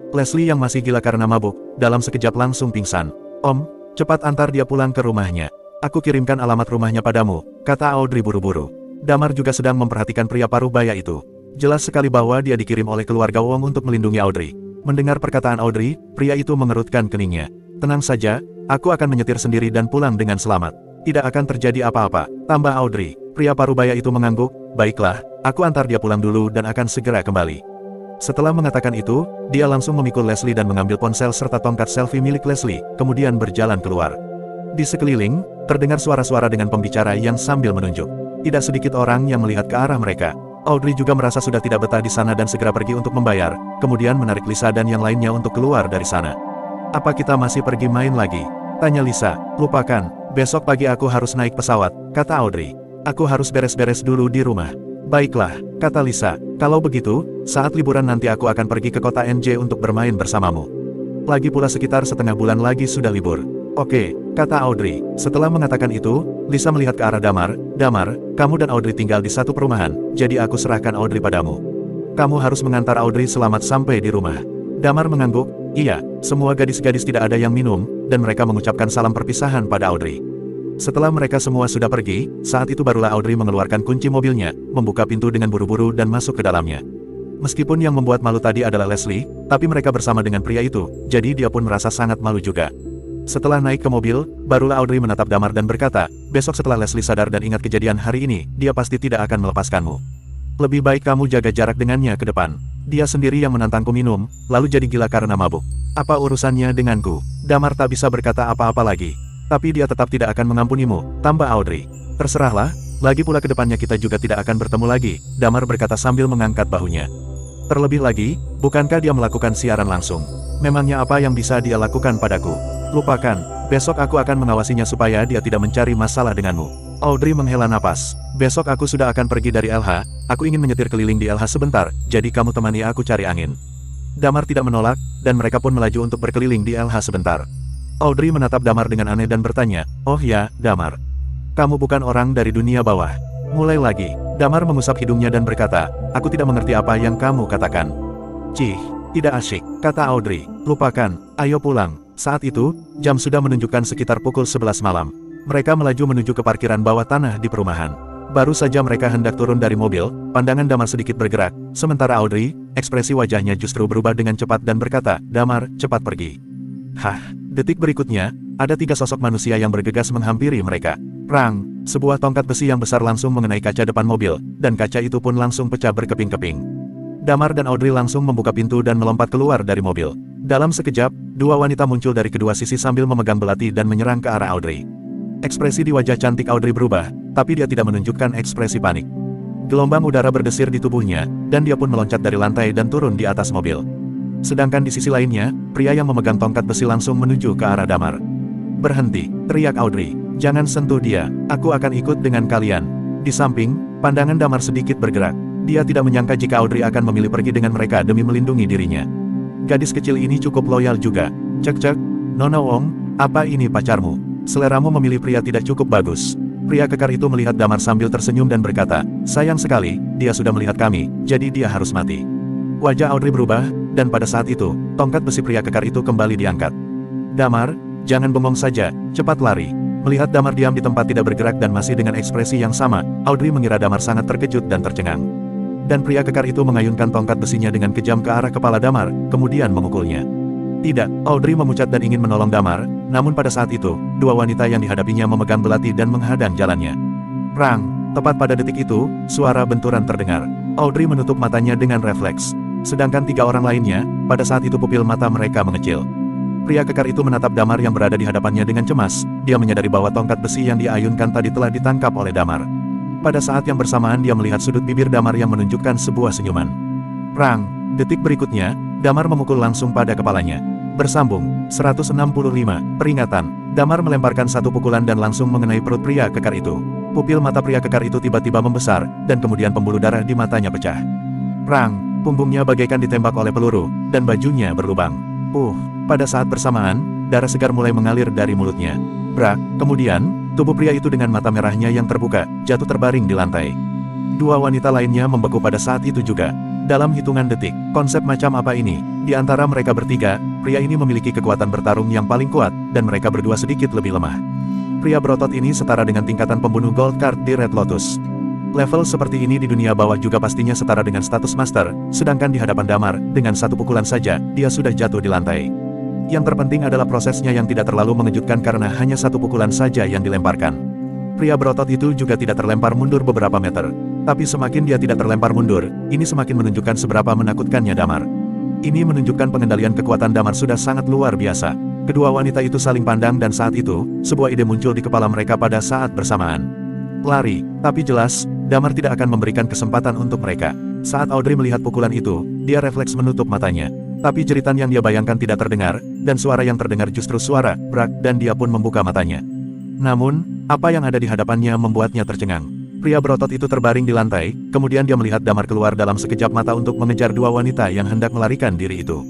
Leslie yang masih gila karena mabuk, dalam sekejap langsung pingsan. "Om, cepat antar dia pulang ke rumahnya. Aku kirimkan alamat rumahnya padamu," kata Audrey buru-buru. Damar juga sedang memperhatikan pria parubaya itu. Jelas sekali bahwa dia dikirim oleh keluarga Wong untuk melindungi Audrey. Mendengar perkataan Audrey, pria itu mengerutkan keningnya. "Tenang saja, aku akan menyetir sendiri dan pulang dengan selamat. Tidak akan terjadi apa-apa," tambah Audrey. Pria parubaya itu mengangguk, "Baiklah, aku antar dia pulang dulu dan akan segera kembali." Setelah mengatakan itu, dia langsung memikul Leslie dan mengambil ponsel serta tongkat selfie milik Leslie, kemudian berjalan keluar. Di sekeliling, terdengar suara-suara dengan pembicara yang sambil menunjuk. Tidak sedikit orang yang melihat ke arah mereka. Audrey juga merasa sudah tidak betah di sana dan segera pergi untuk membayar, kemudian menarik Lisa dan yang lainnya untuk keluar dari sana. "Apa kita masih pergi main lagi?" tanya Lisa. "Lupakan, besok pagi aku harus naik pesawat," kata Audrey. "Aku harus beres-beres dulu di rumah." "Baiklah," kata Lisa. "Kalau begitu, saat liburan nanti aku akan pergi ke kota NJ untuk bermain bersamamu. Lagi pula sekitar setengah bulan lagi sudah libur." "Oke," kata Audrey. Setelah mengatakan itu, Lisa melihat ke arah Damar. "Damar, kamu dan Audrey tinggal di satu perumahan, jadi aku serahkan Audrey padamu. Kamu harus mengantar Audrey selamat sampai di rumah." Damar mengangguk, "Iya." Semua gadis-gadis tidak ada yang minum, dan mereka mengucapkan salam perpisahan pada Audrey. Setelah mereka semua sudah pergi, saat itu barulah Audrey mengeluarkan kunci mobilnya, membuka pintu dengan buru-buru dan masuk ke dalamnya. Meskipun yang membuat malu tadi adalah Leslie, tapi mereka bersama dengan pria itu, jadi dia pun merasa sangat malu juga. Setelah naik ke mobil, barulah Audrey menatap Damar dan berkata, "Besok setelah Leslie sadar dan ingat kejadian hari ini, dia pasti tidak akan melepaskanmu. Lebih baik kamu jaga jarak dengannya ke depan. Dia sendiri yang menantangku minum, lalu jadi gila karena mabuk. Apa urusannya denganku?" Damar tak bisa berkata apa-apa lagi. "Tapi dia tetap tidak akan mengampunimu," tambah Audrey. "Terserahlah, lagi pula kedepannya kita juga tidak akan bertemu lagi," Damar berkata sambil mengangkat bahunya. "Terlebih lagi, bukankah dia melakukan siaran langsung? Memangnya apa yang bisa dia lakukan padaku? Lupakan, besok aku akan mengawasinya supaya dia tidak mencari masalah denganmu." Audrey menghela napas. "Besok aku sudah akan pergi dari LH, aku ingin menyetir keliling di LH sebentar, jadi kamu temani aku cari angin." Damar tidak menolak, dan mereka pun melaju untuk berkeliling di LH sebentar. Audrey menatap Damar dengan aneh dan bertanya, "Oh ya, Damar. Kamu bukan orang dari dunia bawah." Mulai lagi, Damar mengusap hidungnya dan berkata, "Aku tidak mengerti apa yang kamu katakan." "Cih, tidak asyik," kata Audrey. "Lupakan, ayo pulang." Saat itu, jam sudah menunjukkan sekitar pukul 11 malam. Mereka melaju menuju ke parkiran bawah tanah di perumahan. Baru saja mereka hendak turun dari mobil, pandangan Damar sedikit bergerak, sementara Audrey, ekspresi wajahnya justru berubah dengan cepat dan berkata, "Damar, cepat pergi." Hah, detik berikutnya, ada 3 sosok manusia yang bergegas menghampiri mereka. Rang, sebuah tongkat besi yang besar langsung mengenai kaca depan mobil, dan kaca itu pun langsung pecah berkeping-keping. Damar dan Audrey langsung membuka pintu dan melompat keluar dari mobil. Dalam sekejap, 2 wanita muncul dari kedua sisi sambil memegang belati dan menyerang ke arah Audrey. Ekspresi di wajah cantik Audrey berubah, tapi dia tidak menunjukkan ekspresi panik. Gelombang udara berdesir di tubuhnya, dan dia pun meloncat dari lantai dan turun di atas mobil. Sedangkan di sisi lainnya, pria yang memegang tongkat besi langsung menuju ke arah Damar. "Berhenti," teriak Audrey. "Jangan sentuh dia, aku akan ikut dengan kalian." Di samping, pandangan Damar sedikit bergerak. Dia tidak menyangka jika Audrey akan memilih pergi dengan mereka demi melindungi dirinya. Gadis kecil ini cukup loyal juga. "Cek-cek, Nona Wong, apa ini pacarmu? Seleramu memilih pria tidak cukup bagus." Pria kekar itu melihat Damar sambil tersenyum dan berkata, "Sayang sekali, dia sudah melihat kami, jadi dia harus mati." Wajah Audrey berubah, dan pada saat itu, tongkat besi pria kekar itu kembali diangkat. "Damar, jangan bengong saja, cepat lari." Melihat Damar diam di tempat tidak bergerak dan masih dengan ekspresi yang sama, Audrey mengira Damar sangat terkejut dan tercengang. Dan pria kekar itu mengayunkan tongkat besinya dengan kejam ke arah kepala Damar, kemudian memukulnya. Tidak, Audrey memucat dan ingin menolong Damar, namun pada saat itu, 2 wanita yang dihadapinya memegang belati dan menghadang jalannya. Rang, tepat pada detik itu, suara benturan terdengar. Audrey menutup matanya dengan refleks. Sedangkan 3 orang lainnya, pada saat itu pupil mata mereka mengecil. Pria kekar itu menatap Damar yang berada di hadapannya dengan cemas, dia menyadari bahwa tongkat besi yang diayunkan tadi telah ditangkap oleh Damar. Pada saat yang bersamaan dia melihat sudut bibir Damar yang menunjukkan sebuah senyuman. Rang, detik berikutnya, Damar memukul langsung pada kepalanya. Bersambung, 165, peringatan. Damar melemparkan 1 pukulan dan langsung mengenai perut pria kekar itu. Pupil mata pria kekar itu tiba-tiba membesar, dan kemudian pembuluh darah di matanya pecah. Rang, punggungnya bagaikan ditembak oleh peluru, dan bajunya berlubang. Pada saat bersamaan, darah segar mulai mengalir dari mulutnya. Brak, kemudian, tubuh pria itu dengan mata merahnya yang terbuka, jatuh terbaring di lantai. 2 wanita lainnya membeku pada saat itu juga. Dalam hitungan detik, konsep macam apa ini? Di antara mereka bertiga, pria ini memiliki kekuatan bertarung yang paling kuat, dan mereka berdua sedikit lebih lemah. Pria berotot ini setara dengan tingkatan pembunuh Gold Card di Red Lotus. Level seperti ini di dunia bawah juga pastinya setara dengan status Master, sedangkan di hadapan Damar, dengan 1 pukulan saja, dia sudah jatuh di lantai. Yang terpenting adalah prosesnya yang tidak terlalu mengejutkan karena hanya 1 pukulan saja yang dilemparkan. Pria berotot itu juga tidak terlempar mundur beberapa meter. Tapi semakin dia tidak terlempar mundur, ini semakin menunjukkan seberapa menakutkannya Damar. Ini menunjukkan pengendalian kekuatan Damar sudah sangat luar biasa. Kedua wanita itu saling pandang dan saat itu, sebuah ide muncul di kepala mereka pada saat bersamaan. Lari, tapi jelas, Damar tidak akan memberikan kesempatan untuk mereka. Saat Audrey melihat pukulan itu, dia refleks menutup matanya. Tapi jeritan yang dia bayangkan tidak terdengar, dan suara yang terdengar justru suara, brak, dan dia pun membuka matanya. Namun, apa yang ada di hadapannya membuatnya tercengang. Pria berotot itu terbaring di lantai, kemudian dia melihat Damar keluar dalam sekejap mata untuk mengejar 2 wanita yang hendak melarikan diri itu.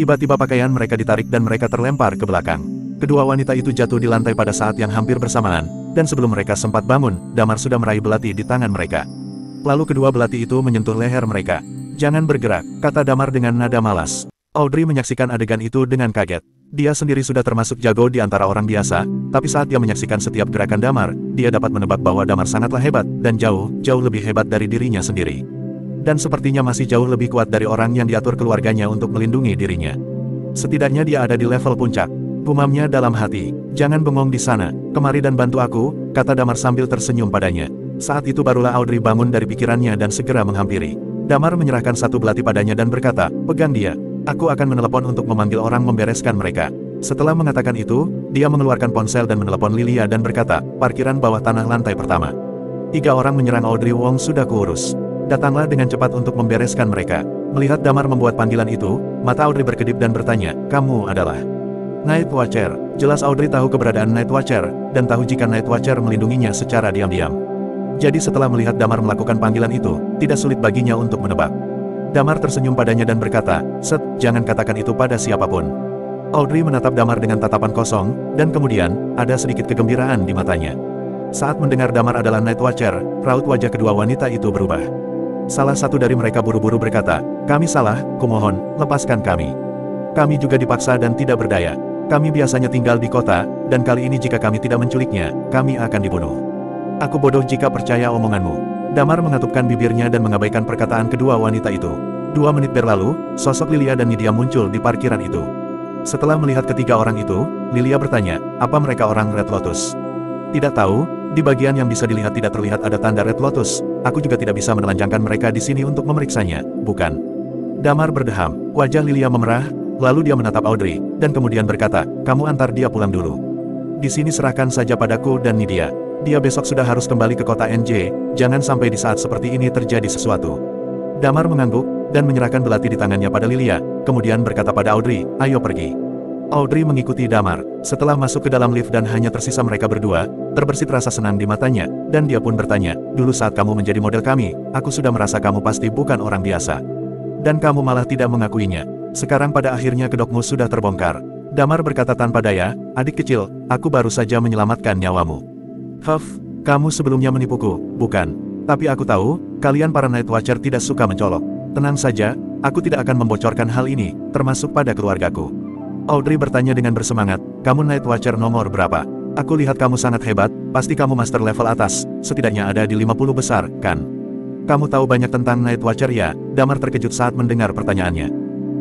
Tiba-tiba pakaian mereka ditarik dan mereka terlempar ke belakang. Kedua wanita itu jatuh di lantai pada saat yang hampir bersamaan, dan sebelum mereka sempat bangun, Damar sudah meraih belati di tangan mereka. Lalu kedua belati itu menyentuh leher mereka. "Jangan bergerak," kata Damar dengan nada malas. Audrey menyaksikan adegan itu dengan kaget. Dia sendiri sudah termasuk jago di antara orang biasa, tapi saat dia menyaksikan setiap gerakan Damar, dia dapat menebak bahwa Damar sangatlah hebat, dan jauh lebih hebat dari dirinya sendiri. Dan sepertinya masih jauh lebih kuat dari orang yang diatur keluarganya untuk melindungi dirinya. Setidaknya dia ada di level puncak. Gumamnya dalam hati, "Jangan bengong di sana, kemari dan bantu aku," kata Damar sambil tersenyum padanya. Saat itu barulah Audrey bangun dari pikirannya dan segera menghampiri. Damar menyerahkan 1 belati padanya dan berkata, "Pegang dia. Aku akan menelepon untuk memanggil orang membereskan mereka." Setelah mengatakan itu, dia mengeluarkan ponsel dan menelepon Lilia dan berkata, "Parkiran bawah tanah lantai pertama. 3 orang menyerang Audrey Wong sudah kuurus. Datanglah dengan cepat untuk membereskan mereka." Melihat Damar membuat panggilan itu, mata Audrey berkedip dan bertanya, "Kamu adalah Night Watcher?" Jelas Audrey tahu keberadaan Night Watcher, dan tahu jika Night Watcher melindunginya secara diam-diam. Jadi setelah melihat Damar melakukan panggilan itu, tidak sulit baginya untuk menebak. Damar tersenyum padanya dan berkata, "Set, jangan katakan itu pada siapapun." Audrey menatap Damar dengan tatapan kosong, dan kemudian, ada sedikit kegembiraan di matanya. Saat mendengar Damar adalah Night Watcher, raut wajah kedua wanita itu berubah. Salah satu dari mereka buru-buru berkata, "Kami salah, kumohon, lepaskan kami. Kami juga dipaksa dan tidak berdaya. Kami biasanya tinggal di kota, dan kali ini jika kami tidak menculiknya, kami akan dibunuh. Aku bodoh jika percaya omonganmu." Damar mengatupkan bibirnya dan mengabaikan perkataan kedua wanita itu. 2 menit berlalu, sosok Lilia dan Nidia muncul di parkiran itu. Setelah melihat ketiga orang itu, Lilia bertanya, "Apa mereka orang Red Lotus?" "Tidak tahu, di bagian yang bisa dilihat tidak terlihat ada tanda Red Lotus. Aku juga tidak bisa menelanjangkan mereka di sini untuk memeriksanya, bukan?" Damar berdeham, wajah Lilia memerah, lalu dia menatap Audrey, dan kemudian berkata, "Kamu antar dia pulang dulu. Di sini serahkan saja padaku dan Nidia. Dia besok sudah harus kembali ke kota NJ, jangan sampai di saat seperti ini terjadi sesuatu." Damar mengangguk, dan menyerahkan belati di tangannya pada Lilia, kemudian berkata pada Audrey, "Ayo pergi." Audrey mengikuti Damar. Setelah masuk ke dalam lift dan hanya tersisa mereka berdua, terbersit rasa senang di matanya, dan dia pun bertanya, "Dulu saat kamu menjadi model kami, aku sudah merasa kamu pasti bukan orang biasa. Dan kamu malah tidak mengakuinya. Sekarang pada akhirnya kedokmu sudah terbongkar." Damar berkata tanpa daya, "Adik kecil, aku baru saja menyelamatkan nyawamu." "Huff, kamu sebelumnya menipuku, bukan? Tapi aku tahu, kalian para Night Watcher tidak suka mencolok. Tenang saja, aku tidak akan membocorkan hal ini, termasuk pada keluargaku." Audrey bertanya dengan bersemangat, "Kamu Night Watcher nomor berapa? Aku lihat kamu sangat hebat, pasti kamu master level atas, setidaknya ada di 50 besar, kan? Kamu tahu banyak tentang Night Watcher ya?" Damar terkejut saat mendengar pertanyaannya.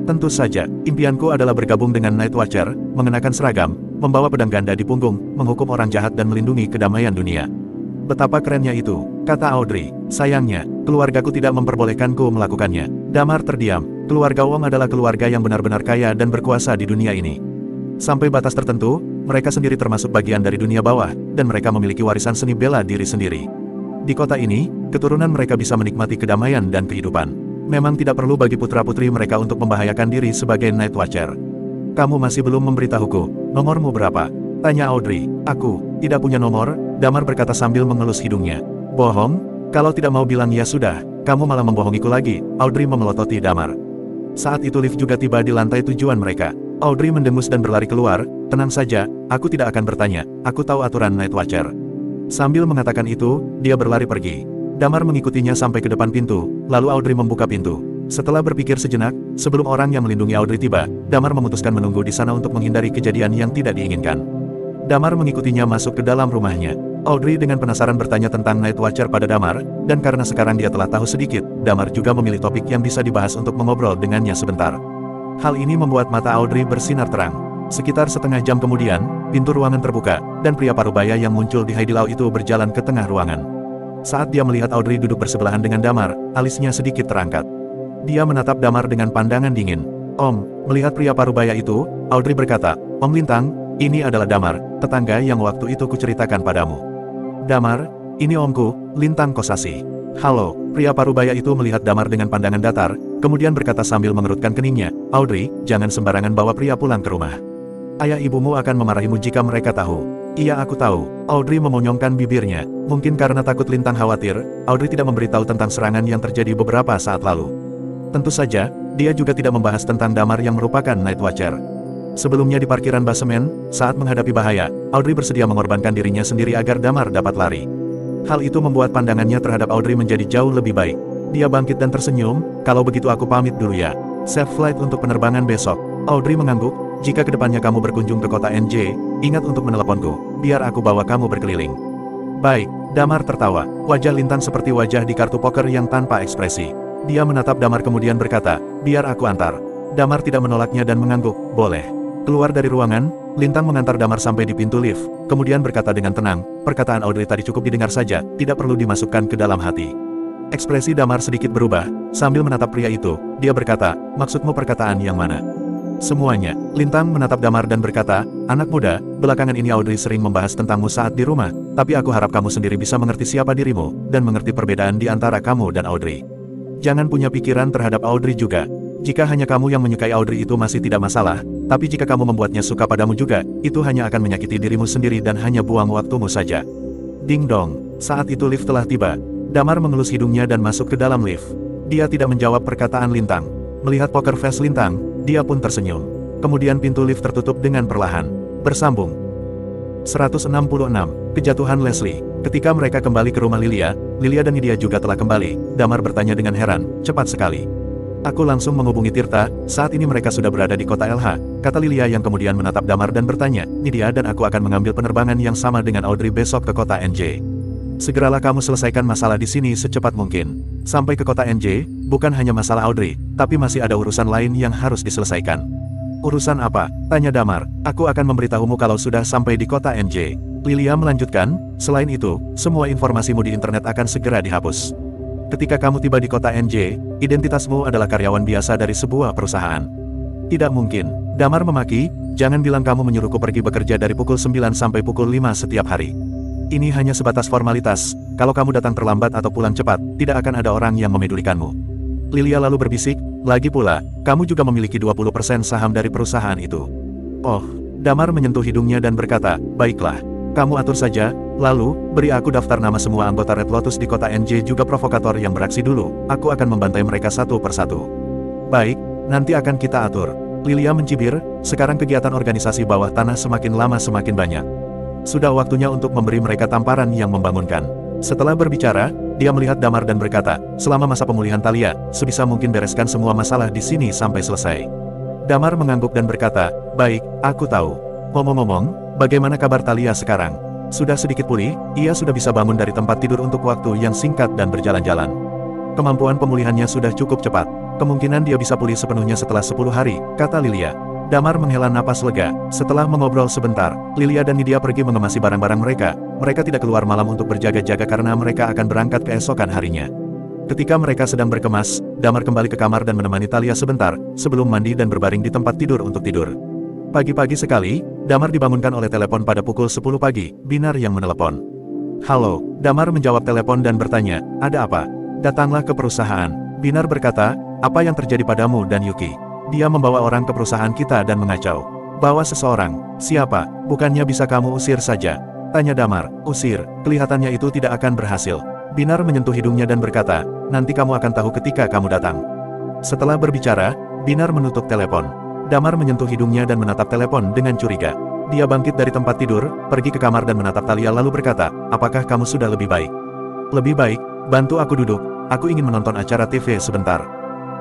"Tentu saja, impianku adalah bergabung dengan Night Watcher, mengenakan seragam, membawa pedang ganda di punggung, menghukum orang jahat dan melindungi kedamaian dunia." "Betapa kerennya itu," kata Audrey. "Sayangnya, keluargaku tidak memperbolehkanku melakukannya." Damar terdiam. Keluarga Wong adalah keluarga yang benar-benar kaya dan berkuasa di dunia ini. Sampai batas tertentu, mereka sendiri termasuk bagian dari dunia bawah, dan mereka memiliki warisan seni bela diri sendiri. Di kota ini, keturunan mereka bisa menikmati kedamaian dan kehidupan. Memang tidak perlu bagi putra-putri mereka untuk membahayakan diri sebagai Night Watcher. "Kamu masih belum memberitahuku, nomormu berapa?" tanya Audrey. "Aku tidak punya nomor," Damar berkata sambil mengelus hidungnya. "Bohong? Kalau tidak mau bilang ya sudah, kamu malah membohongiku lagi." Audrey memelototi Damar. Saat itu lift juga tiba di lantai tujuan mereka. Audrey mendengus dan berlari keluar, "Tenang saja, aku tidak akan bertanya, aku tahu aturan Night Watcher." Sambil mengatakan itu, dia berlari pergi. Damar mengikutinya sampai ke depan pintu, lalu Audrey membuka pintu. Setelah berpikir sejenak, sebelum orang yang melindungi Audrey tiba, Damar memutuskan menunggu di sana untuk menghindari kejadian yang tidak diinginkan. Damar mengikutinya masuk ke dalam rumahnya. Audrey dengan penasaran bertanya tentang Night Watcher pada Damar, dan karena sekarang dia telah tahu sedikit, Damar juga memilih topik yang bisa dibahas untuk mengobrol dengannya sebentar. Hal ini membuat mata Audrey bersinar terang. Sekitar setengah jam kemudian, pintu ruangan terbuka, dan pria parubaya yang muncul di Haidilau itu berjalan ke tengah ruangan. Saat dia melihat Audrey duduk bersebelahan dengan Damar, alisnya sedikit terangkat. Dia menatap Damar dengan pandangan dingin. "Om," melihat pria parubaya itu, Audrey berkata, "Om Lintang, ini adalah Damar, tetangga yang waktu itu kuceritakan padamu." "Damar, ini omku, Lintang Kosasi." "Halo." Pria parubaya itu melihat Damar dengan pandangan datar, kemudian berkata sambil mengerutkan keningnya, "Audrey, jangan sembarangan bawa pria pulang ke rumah. Ayah ibumu akan memarahimu jika mereka tahu." "Iya aku tahu." Audrey memonyongkan bibirnya. Mungkin karena takut Lintang khawatir, Audrey tidak memberitahu tentang serangan yang terjadi beberapa saat lalu. Tentu saja, dia juga tidak membahas tentang Damar yang merupakan Night Watcher. Sebelumnya di parkiran basemen, saat menghadapi bahaya, Audrey bersedia mengorbankan dirinya sendiri agar Damar dapat lari. Hal itu membuat pandangannya terhadap Audrey menjadi jauh lebih baik. Dia bangkit dan tersenyum, "Kalau begitu aku pamit dulu ya. Safe flight untuk penerbangan besok." Audrey mengangguk, "Jika kedepannya kamu berkunjung ke kota NJ, ingat untuk meneleponku, biar aku bawa kamu berkeliling." "Baik." Damar tertawa, wajah Lintang seperti wajah di kartu poker yang tanpa ekspresi. Dia menatap Damar kemudian berkata, "Biar aku antar." Damar tidak menolaknya dan mengangguk, "Boleh." Keluar dari ruangan, Lintang mengantar Damar sampai di pintu lift, kemudian berkata dengan tenang, "Perkataan Audrey tadi cukup didengar saja, tidak perlu dimasukkan ke dalam hati." Ekspresi Damar sedikit berubah, sambil menatap pria itu, dia berkata, "Maksudmu perkataan yang mana?" "Semuanya." Lintang menatap Damar dan berkata, "Anak muda, belakangan ini Audrey sering membahas tentangmu saat di rumah, tapi aku harap kamu sendiri bisa mengerti siapa dirimu, dan mengerti perbedaan di antara kamu dan Audrey. Jangan punya pikiran terhadap Audrey juga. Jika hanya kamu yang menyukai Audrey itu masih tidak masalah, tapi jika kamu membuatnya suka padamu juga, itu hanya akan menyakiti dirimu sendiri dan hanya buang waktumu saja." Ding dong. Saat itu lift telah tiba. Damar mengelus hidungnya dan masuk ke dalam lift. Dia tidak menjawab perkataan Lintang. Melihat poker face Lintang, dia pun tersenyum. Kemudian pintu lift tertutup dengan perlahan. Bersambung. 166. Kejatuhan Leslie. Ketika mereka kembali ke rumah Lilia dan Nidia juga telah kembali. Damar bertanya dengan heran, cepat sekali. Aku langsung menghubungi Tirta, saat ini mereka sudah berada di kota LH, kata Lilia yang kemudian menatap Damar dan bertanya, Nidia dan aku akan mengambil penerbangan yang sama dengan Audrey besok ke kota NJ. Segeralah kamu selesaikan masalah di sini secepat mungkin. Sampai ke kota NJ, bukan hanya masalah Audrey, tapi masih ada urusan lain yang harus diselesaikan. Urusan apa? Tanya Damar. Aku akan memberitahumu kalau sudah sampai di kota NJ. Lilia melanjutkan, selain itu, semua informasimu di internet akan segera dihapus. Ketika kamu tiba di kota NJ, identitasmu adalah karyawan biasa dari sebuah perusahaan. Tidak mungkin. Damar memaki, jangan bilang kamu menyuruhku pergi bekerja dari pukul 9 sampai pukul 5 setiap hari. Ini hanya sebatas formalitas, kalau kamu datang terlambat atau pulang cepat, tidak akan ada orang yang memedulikanmu. Lilia lalu berbisik, lagi pula, kamu juga memiliki 20% saham dari perusahaan itu. Oh, Damar menyentuh hidungnya dan berkata, baiklah. Kamu atur saja, lalu, beri aku daftar nama semua anggota Red Lotus di kota NJ juga provokator yang beraksi dulu, aku akan membantai mereka satu persatu. Baik, nanti akan kita atur. Lilia mencibir, sekarang kegiatan organisasi bawah tanah semakin lama semakin banyak. Sudah waktunya untuk memberi mereka tamparan yang membangunkan. Setelah berbicara, dia melihat Damar dan berkata, selama masa pemulihan Thalia, sebisa mungkin bereskan semua masalah di sini sampai selesai. Damar mengangguk dan berkata, baik, aku tahu. Ngomong-ngomong, bagaimana kabar Thalia sekarang? Sudah sedikit pulih, ia sudah bisa bangun dari tempat tidur untuk waktu yang singkat dan berjalan-jalan. Kemampuan pemulihannya sudah cukup cepat. Kemungkinan dia bisa pulih sepenuhnya setelah 10 hari, kata Lilia. Damar menghela napas lega. Setelah mengobrol sebentar, Lilia dan Nidia pergi mengemasi barang-barang mereka. Mereka tidak keluar malam untuk berjaga-jaga karena mereka akan berangkat keesokan harinya. Ketika mereka sedang berkemas, Damar kembali ke kamar dan menemani Thalia sebentar, sebelum mandi dan berbaring di tempat tidur untuk tidur. Pagi-pagi sekali, Damar dibangunkan oleh telepon pada pukul 10 pagi, Binar yang menelepon. Halo, Damar menjawab telepon dan bertanya, ada apa? Datanglah ke perusahaan. Binar berkata, apa yang terjadi padamu dan Yuki? Dia membawa orang ke perusahaan kita dan mengacau. Bawa seseorang. Siapa? Bukannya bisa kamu usir saja? Tanya Damar. Usir, kelihatannya itu tidak akan berhasil. Binar menyentuh hidungnya dan berkata, nanti kamu akan tahu ketika kamu datang. Setelah berbicara, Binar menutup telepon. Damar menyentuh hidungnya dan menatap telepon dengan curiga. Dia bangkit dari tempat tidur, pergi ke kamar dan menatap Thalia lalu berkata, apakah kamu sudah lebih baik? Lebih baik, bantu aku duduk, aku ingin menonton acara TV sebentar.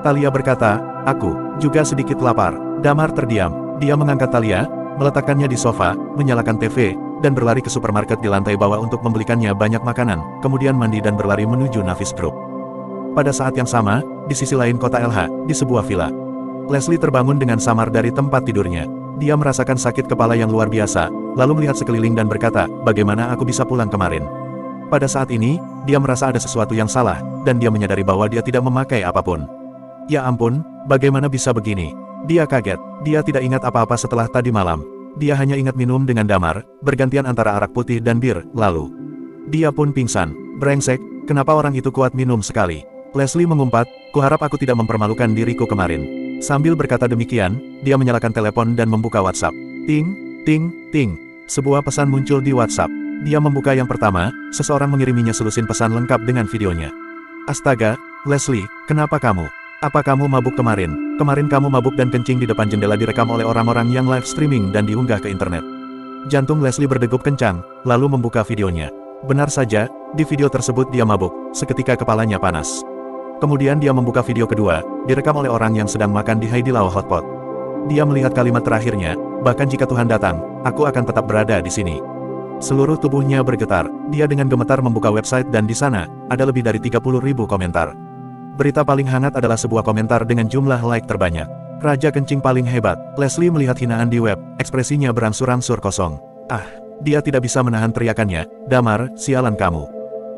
Thalia berkata, aku juga sedikit lapar. Damar terdiam, dia mengangkat Thalia, meletakkannya di sofa, menyalakan TV, dan berlari ke supermarket di lantai bawah untuk membelikannya banyak makanan, kemudian mandi dan berlari menuju Navis Group. Pada saat yang sama, di sisi lain kota LH, di sebuah villa. Leslie terbangun dengan samar dari tempat tidurnya. Dia merasakan sakit kepala yang luar biasa, lalu melihat sekeliling dan berkata, bagaimana aku bisa pulang kemarin? Pada saat ini, dia merasa ada sesuatu yang salah, dan dia menyadari bahwa dia tidak memakai apapun. Ya ampun, bagaimana bisa begini? Dia kaget, dia tidak ingat apa-apa setelah tadi malam. Dia hanya ingat minum dengan Damar, bergantian antara arak putih dan bir, lalu. Dia pun pingsan. Brengsek, kenapa orang itu kuat minum sekali? Leslie mengumpat, kuharap aku tidak mempermalukan diriku kemarin. Sambil berkata demikian, dia menyalakan telepon dan membuka WhatsApp. Ting, ting, ting. Sebuah pesan muncul di WhatsApp. Dia membuka yang pertama, seseorang mengiriminya selusin pesan lengkap dengan videonya. Astaga, Leslie, kenapa kamu? Apa kamu mabuk kemarin? Kemarin kamu mabuk dan kencing di depan jendela direkam oleh orang-orang yang live streaming dan diunggah ke internet. Jantung Leslie berdegup kencang, lalu membuka videonya. Benar saja, di video tersebut dia mabuk, seketika kepalanya panas. Kemudian dia membuka video kedua, direkam oleh orang yang sedang makan di Haidilao Hotpot. Dia melihat kalimat terakhirnya, bahkan jika Tuhan datang, aku akan tetap berada di sini. Seluruh tubuhnya bergetar, dia dengan gemetar membuka website dan di sana, ada lebih dari 30.000 komentar. Berita paling hangat adalah sebuah komentar dengan jumlah like terbanyak. Raja kencing paling hebat. Leslie melihat hinaan di web, ekspresinya berangsur-angsur kosong. Ah, dia tidak bisa menahan teriakannya, Damar, sialan kamu.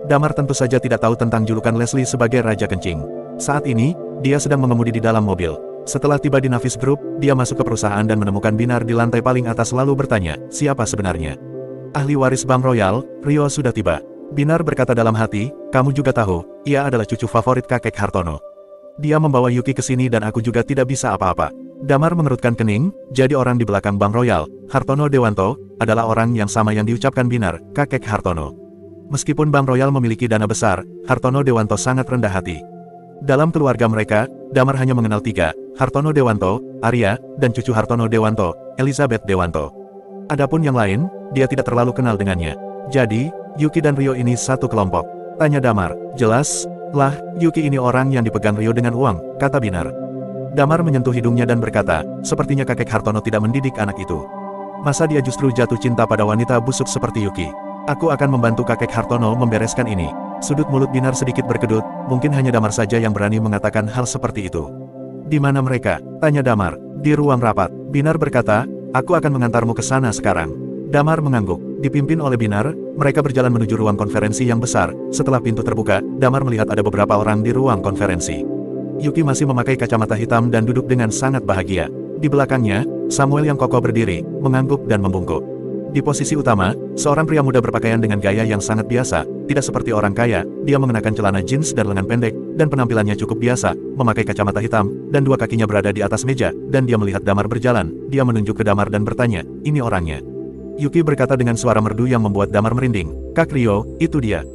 Damar tentu saja tidak tahu tentang julukan Leslie sebagai Raja Kencing. Saat ini, dia sedang mengemudi di dalam mobil. Setelah tiba di Navis Group, dia masuk ke perusahaan dan menemukan Binar di lantai paling atas lalu bertanya, siapa sebenarnya? Ahli waris Bank Royal, Rio sudah tiba. Binar berkata dalam hati, kamu juga tahu, ia adalah cucu favorit kakek Hartono. Dia membawa Yuki ke sini dan aku juga tidak bisa apa-apa. Damar mengerutkan kening, jadi orang di belakang Bank Royal, Hartono Dewanto, adalah orang yang sama yang diucapkan Binar, kakek Hartono. Meskipun Bank Royal memiliki dana besar, Hartono Dewanto sangat rendah hati. Dalam keluarga mereka, Damar hanya mengenal 3, Hartono Dewanto, Arya, dan cucu Hartono Dewanto, Elizabeth Dewanto. Adapun yang lain, dia tidak terlalu kenal dengannya. Jadi, Yuki dan Ryo ini satu kelompok. Tanya Damar. Jelas lah, Yuki ini orang yang dipegang Ryo dengan uang, kata Binar. Damar menyentuh hidungnya dan berkata, sepertinya kakek Hartono tidak mendidik anak itu. Masa dia justru jatuh cinta pada wanita busuk seperti Yuki? Aku akan membantu kakek Hartono membereskan ini. Sudut mulut Binar sedikit berkedut, mungkin hanya Damar saja yang berani mengatakan hal seperti itu. Di mana mereka? Tanya Damar. Di ruang rapat. Binar berkata, aku akan mengantarmu ke sana sekarang. Damar mengangguk. Dipimpin oleh Binar, mereka berjalan menuju ruang konferensi yang besar. Setelah pintu terbuka, Damar melihat ada beberapa orang di ruang konferensi. Yuki masih memakai kacamata hitam dan duduk dengan sangat bahagia. Di belakangnya, Samuel yang kokoh berdiri, mengangguk dan membungkuk. Di posisi utama, seorang pria muda berpakaian dengan gaya yang sangat biasa, tidak seperti orang kaya. Dia mengenakan celana jeans dan lengan pendek, dan penampilannya cukup biasa, memakai kacamata hitam, dan dua kakinya berada di atas meja, dan dia melihat Damar berjalan. Dia menunjuk ke Damar dan bertanya, ini orangnya. Yuki berkata dengan suara merdu yang membuat Damar merinding, Kak Ryo, itu dia.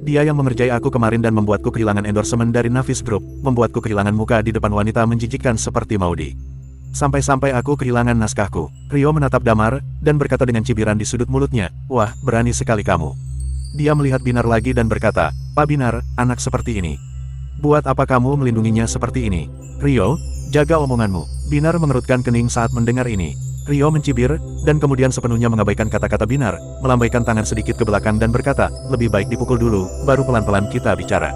Dia yang mengerjai aku kemarin dan membuatku kehilangan endorsement dari Navis Group, membuatku kehilangan muka di depan wanita menjijikkan seperti Maudi. Sampai-sampai aku kehilangan naskahku. Ryo menatap Damar, dan berkata dengan cibiran di sudut mulutnya, wah, berani sekali kamu. Dia melihat Binar lagi dan berkata, Pak Binar, anak seperti ini. Buat apa kamu melindunginya seperti ini? Ryo, jaga omonganmu. Binar mengerutkan kening saat mendengar ini. Ryo mencibir, dan kemudian sepenuhnya mengabaikan kata-kata Binar, melambaikan tangan sedikit ke belakang dan berkata, lebih baik dipukul dulu, baru pelan-pelan kita bicara.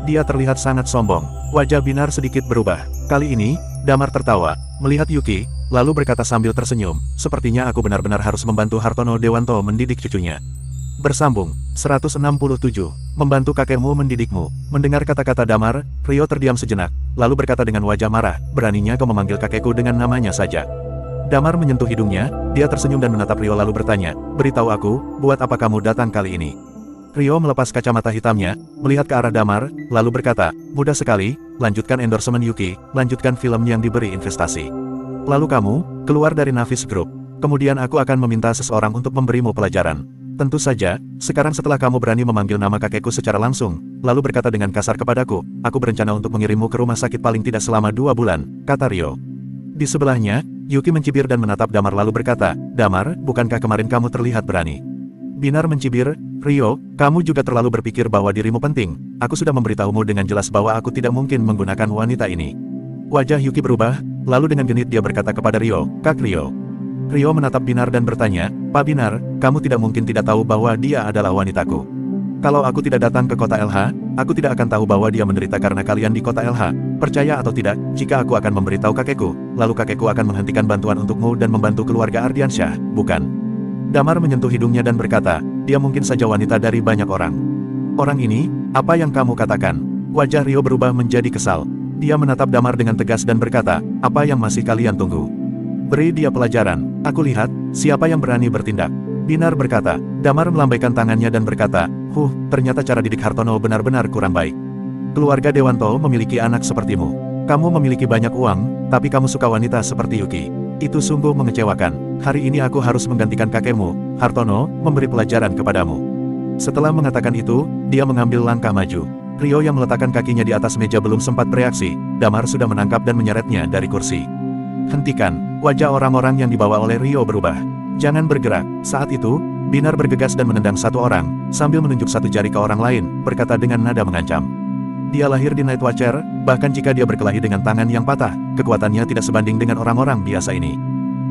Dia terlihat sangat sombong. Wajah Binar sedikit berubah. Kali ini, Damar tertawa, melihat Yuki, lalu berkata sambil tersenyum, sepertinya aku benar-benar harus membantu Hartono Dewanto mendidik cucunya. Bersambung, 167, membantu kakekmu mendidikmu. Mendengar kata-kata Damar, Ryo terdiam sejenak, lalu berkata dengan wajah marah, beraninya kau memanggil kakekku dengan namanya saja. Damar menyentuh hidungnya, dia tersenyum dan menatap Ryo lalu bertanya, beritahu aku, buat apa kamu datang kali ini? Ryo melepas kacamata hitamnya, melihat ke arah Damar, lalu berkata, mudah sekali, lanjutkan endorsement Yuki, lanjutkan film yang diberi investasi. Lalu kamu, keluar dari Navis Group. Kemudian aku akan meminta seseorang untuk memberimu pelajaran. Tentu saja, sekarang setelah kamu berani memanggil nama kakekku secara langsung, lalu berkata dengan kasar kepadaku, aku berencana untuk mengirimmu ke rumah sakit paling tidak selama 2 bulan, kata Ryo. Di sebelahnya, Yuki mencibir dan menatap Damar lalu berkata, Damar, bukankah kemarin kamu terlihat berani? Binar mencibir, Ryo, kamu juga terlalu berpikir bahwa dirimu penting. Aku sudah memberitahumu dengan jelas bahwa aku tidak mungkin menggunakan wanita ini. Wajah Yuki berubah, lalu dengan genit dia berkata kepada Ryo, Kak Ryo. Ryo menatap Binar dan bertanya, Pak Binar, kamu tidak mungkin tidak tahu bahwa dia adalah wanitaku. Kalau aku tidak datang ke kota LH, aku tidak akan tahu bahwa dia menderita karena kalian di kota LH. Percaya atau tidak, jika aku akan memberitahu kakekku, lalu kakekku akan menghentikan bantuan untukmu dan membantu keluarga Ardiansyah, bukan? Damar menyentuh hidungnya dan berkata, dia mungkin saja wanita dari banyak orang. Orang ini, apa yang kamu katakan? Wajah Ryo berubah menjadi kesal. Dia menatap Damar dengan tegas dan berkata, apa yang masih kalian tunggu? Beri dia pelajaran. Aku lihat, siapa yang berani bertindak. Binar berkata. Damar melambaikan tangannya dan berkata, ternyata cara didik Hartono benar-benar kurang baik. Keluarga Dewanto memiliki anak sepertimu. Kamu memiliki banyak uang, tapi kamu suka wanita seperti Yuki. Itu sungguh mengecewakan. Hari ini aku harus menggantikan kakekmu, Hartono, memberi pelajaran kepadamu. Setelah mengatakan itu, dia mengambil langkah maju. Ryo yang meletakkan kakinya di atas meja belum sempat bereaksi, Damar sudah menangkap dan menyeretnya dari kursi. Hentikan, wajah orang-orang yang dibawa oleh Ryo berubah. Jangan bergerak. Saat itu, Binar bergegas dan menendang satu orang, sambil menunjuk satu jari ke orang lain, berkata dengan nada mengancam. Dia lahir di Night Watcher, bahkan jika dia berkelahi dengan tangan yang patah, kekuatannya tidak sebanding dengan orang-orang biasa ini.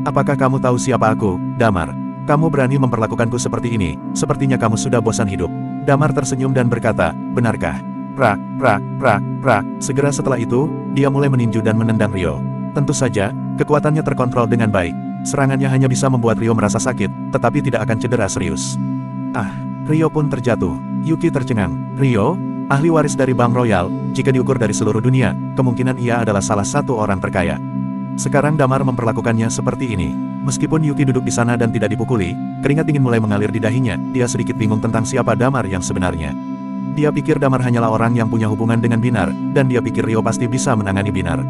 Apakah kamu tahu siapa aku, Damar? Kamu berani memperlakukanku seperti ini, sepertinya kamu sudah bosan hidup. Damar tersenyum dan berkata, benarkah? Prak, prak, prak, prak. Segera setelah itu, dia mulai meninju dan menendang Ryo. Tentu saja, kekuatannya terkontrol dengan baik. Serangannya hanya bisa membuat Ryo merasa sakit, tetapi tidak akan cedera serius. Ryo pun terjatuh. Yuki tercengang. Ryo, ahli waris dari Bank Royal, jika diukur dari seluruh dunia, kemungkinan ia adalah salah satu orang terkaya. Sekarang Damar memperlakukannya seperti ini. Meskipun Yuki duduk di sana dan tidak dipukuli, keringat dingin mulai mengalir di dahinya, dia sedikit bingung tentang siapa Damar yang sebenarnya. Dia pikir Damar hanyalah orang yang punya hubungan dengan Binar, dan dia pikir Ryo pasti bisa menangani Binar.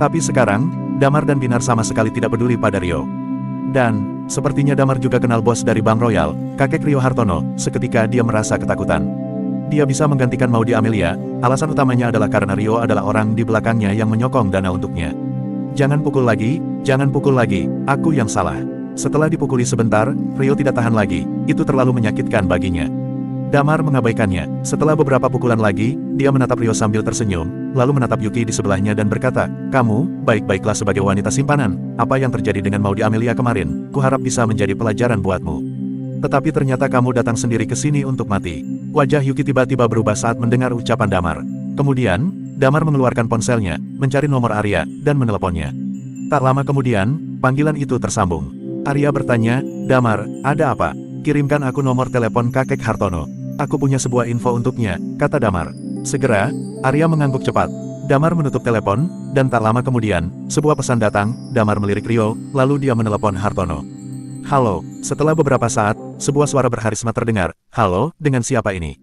Tapi sekarang, Damar dan Binar sama sekali tidak peduli pada Ryo. Dan, sepertinya Damar juga kenal bos dari Bank Royal, kakek Ryo Hartono, seketika dia merasa ketakutan. Dia bisa menggantikan Maudi Amelia, alasan utamanya adalah karena Ryo adalah orang di belakangnya yang menyokong dana untuknya. Jangan pukul lagi, aku yang salah. Setelah dipukuli sebentar, Rio tidak tahan lagi, itu terlalu menyakitkan baginya. Damar mengabaikannya. Setelah beberapa pukulan lagi, dia menatap Rio sambil tersenyum, lalu menatap Yuki di sebelahnya dan berkata, "Kamu, baik-baiklah sebagai wanita simpanan. Apa yang terjadi dengan Maudi Amelia kemarin, kuharap bisa menjadi pelajaran buatmu. Tetapi ternyata kamu datang sendiri ke sini untuk mati." Wajah Yuki tiba-tiba berubah saat mendengar ucapan Damar. Kemudian, Damar mengeluarkan ponselnya, mencari nomor Arya, dan meneleponnya. Tak lama kemudian, panggilan itu tersambung. Arya bertanya, "Damar, ada apa? Kirimkan aku nomor telepon kakek Hartono. Aku punya sebuah info untuknya," kata Damar. Segera, Arya mengangguk cepat. Damar menutup telepon, dan tak lama kemudian, sebuah pesan datang. Damar melirik Rio, lalu dia menelepon Hartono. "Halo." Setelah beberapa saat, sebuah suara berharisma terdengar. "Halo, dengan siapa ini?"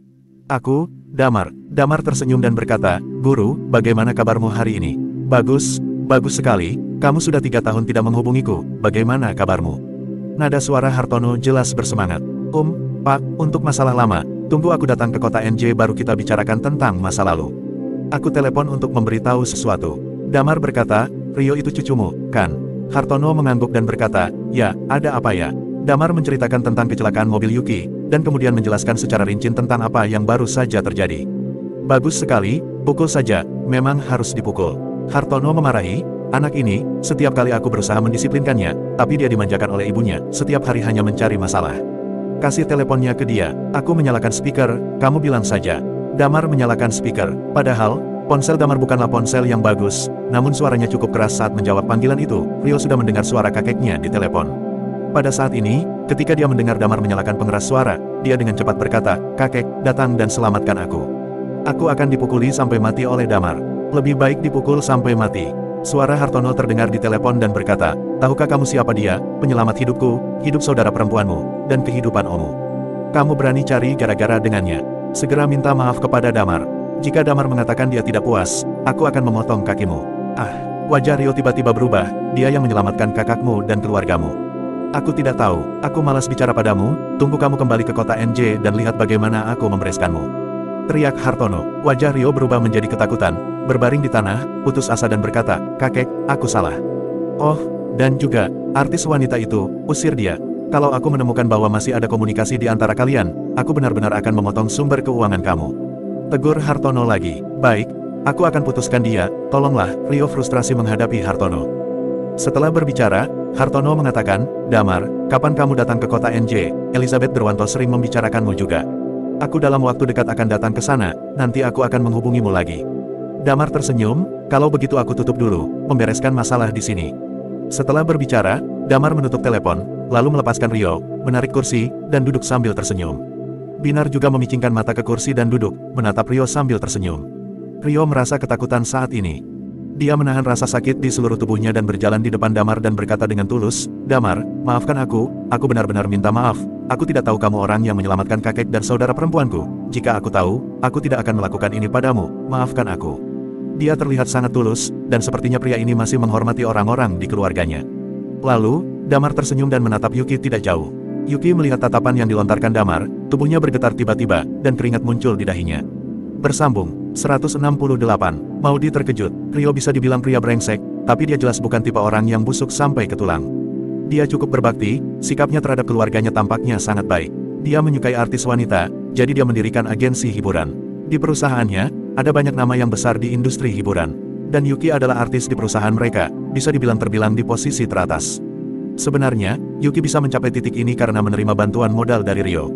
"Aku, Damar." Damar tersenyum dan berkata, "Guru, bagaimana kabarmu hari ini?" "Bagus, bagus sekali. Kamu sudah 3 tahun tidak menghubungiku, bagaimana kabarmu?" Nada suara Hartono jelas bersemangat. Pak, untuk masalah lama, tunggu aku datang ke kota NJ baru kita bicarakan tentang masa lalu. Aku telepon untuk memberitahu sesuatu." Damar berkata, "Rio itu cucumu, kan?" Hartono mengangguk dan berkata, "Ya, ada apa ya?" Damar menceritakan tentang kecelakaan mobil Yuki, dan kemudian menjelaskan secara rinci tentang apa yang baru saja terjadi. "Bagus sekali, pukul saja, memang harus dipukul." Hartono memarahi, "Anak ini, setiap kali aku berusaha mendisiplinkannya, tapi dia dimanjakan oleh ibunya, setiap hari hanya mencari masalah. Kasih teleponnya ke dia." "Aku menyalakan speaker, kamu bilang saja." Damar menyalakan speaker, padahal, ponsel Damar bukanlah ponsel yang bagus, namun suaranya cukup keras saat menjawab panggilan itu. Rio sudah mendengar suara kakeknya di telepon. Pada saat ini, ketika dia mendengar Damar menyalakan pengeras suara, dia dengan cepat berkata, "Kakek, datang dan selamatkan aku. Aku akan dipukuli sampai mati oleh Damar. Lebih baik dipukul sampai mati." Suara Hartono terdengar di telepon dan berkata, "Tahukah kamu siapa dia? Penyelamat hidupku, hidup saudara perempuanmu, dan kehidupan Omu. Kamu berani cari gara-gara dengannya. Segera minta maaf kepada Damar. Jika Damar mengatakan dia tidak puas, aku akan memotong kakimu." Wajah Rio tiba-tiba berubah, "Dia yang menyelamatkan kakakmu dan keluargamu." "Aku tidak tahu, aku malas bicara padamu, tunggu kamu kembali ke kota NJ dan lihat bagaimana aku membereskanmu," teriak Hartono. Wajah Rio berubah menjadi ketakutan, berbaring di tanah, putus asa dan berkata, "Kakek, aku salah. Oh, dan juga, artis wanita itu, usir dia. Kalau aku menemukan bahwa masih ada komunikasi di antara kalian, aku benar-benar akan memotong sumber keuangan kamu," tegur Hartono lagi. "Baik, aku akan putuskan dia, tolonglah." Rio frustrasi menghadapi Hartono. Setelah berbicara, Hartono mengatakan, "Damar, kapan kamu datang ke kota NJ? Elizabeth Derwanto sering membicarakanmu juga. Aku dalam waktu dekat akan datang ke sana, nanti aku akan menghubungimu lagi." Damar tersenyum, "Kalau begitu aku tutup dulu, membereskan masalah di sini." Setelah berbicara, Damar menutup telepon, lalu melepaskan Rio, menarik kursi, dan duduk sambil tersenyum. Binar juga memicingkan mata ke kursi dan duduk, menatap Rio sambil tersenyum. Rio merasa ketakutan saat ini. Dia menahan rasa sakit di seluruh tubuhnya dan berjalan di depan Damar dan berkata dengan tulus, "Damar, maafkan aku benar-benar minta maaf. Aku tidak tahu kamu orang yang menyelamatkan kakek dan saudara perempuanku. Jika aku tahu, aku tidak akan melakukan ini padamu, maafkan aku." Dia terlihat sangat tulus, dan sepertinya pria ini masih menghormati orang-orang di keluarganya. Lalu, Damar tersenyum dan menatap Yuki tidak jauh. Yuki melihat tatapan yang dilontarkan Damar, tubuhnya bergetar tiba-tiba, dan keringat muncul di dahinya. Bersambung, 168. Maudi terkejut. Rio bisa dibilang pria brengsek, tapi dia jelas bukan tipe orang yang busuk sampai ke tulang. Dia cukup berbakti, sikapnya terhadap keluarganya tampaknya sangat baik. Dia menyukai artis wanita, jadi dia mendirikan agensi hiburan. Di perusahaannya, ada banyak nama yang besar di industri hiburan. Dan Yuki adalah artis di perusahaan mereka, bisa dibilang terbilang di posisi teratas. Sebenarnya, Yuki bisa mencapai titik ini karena menerima bantuan modal dari Rio.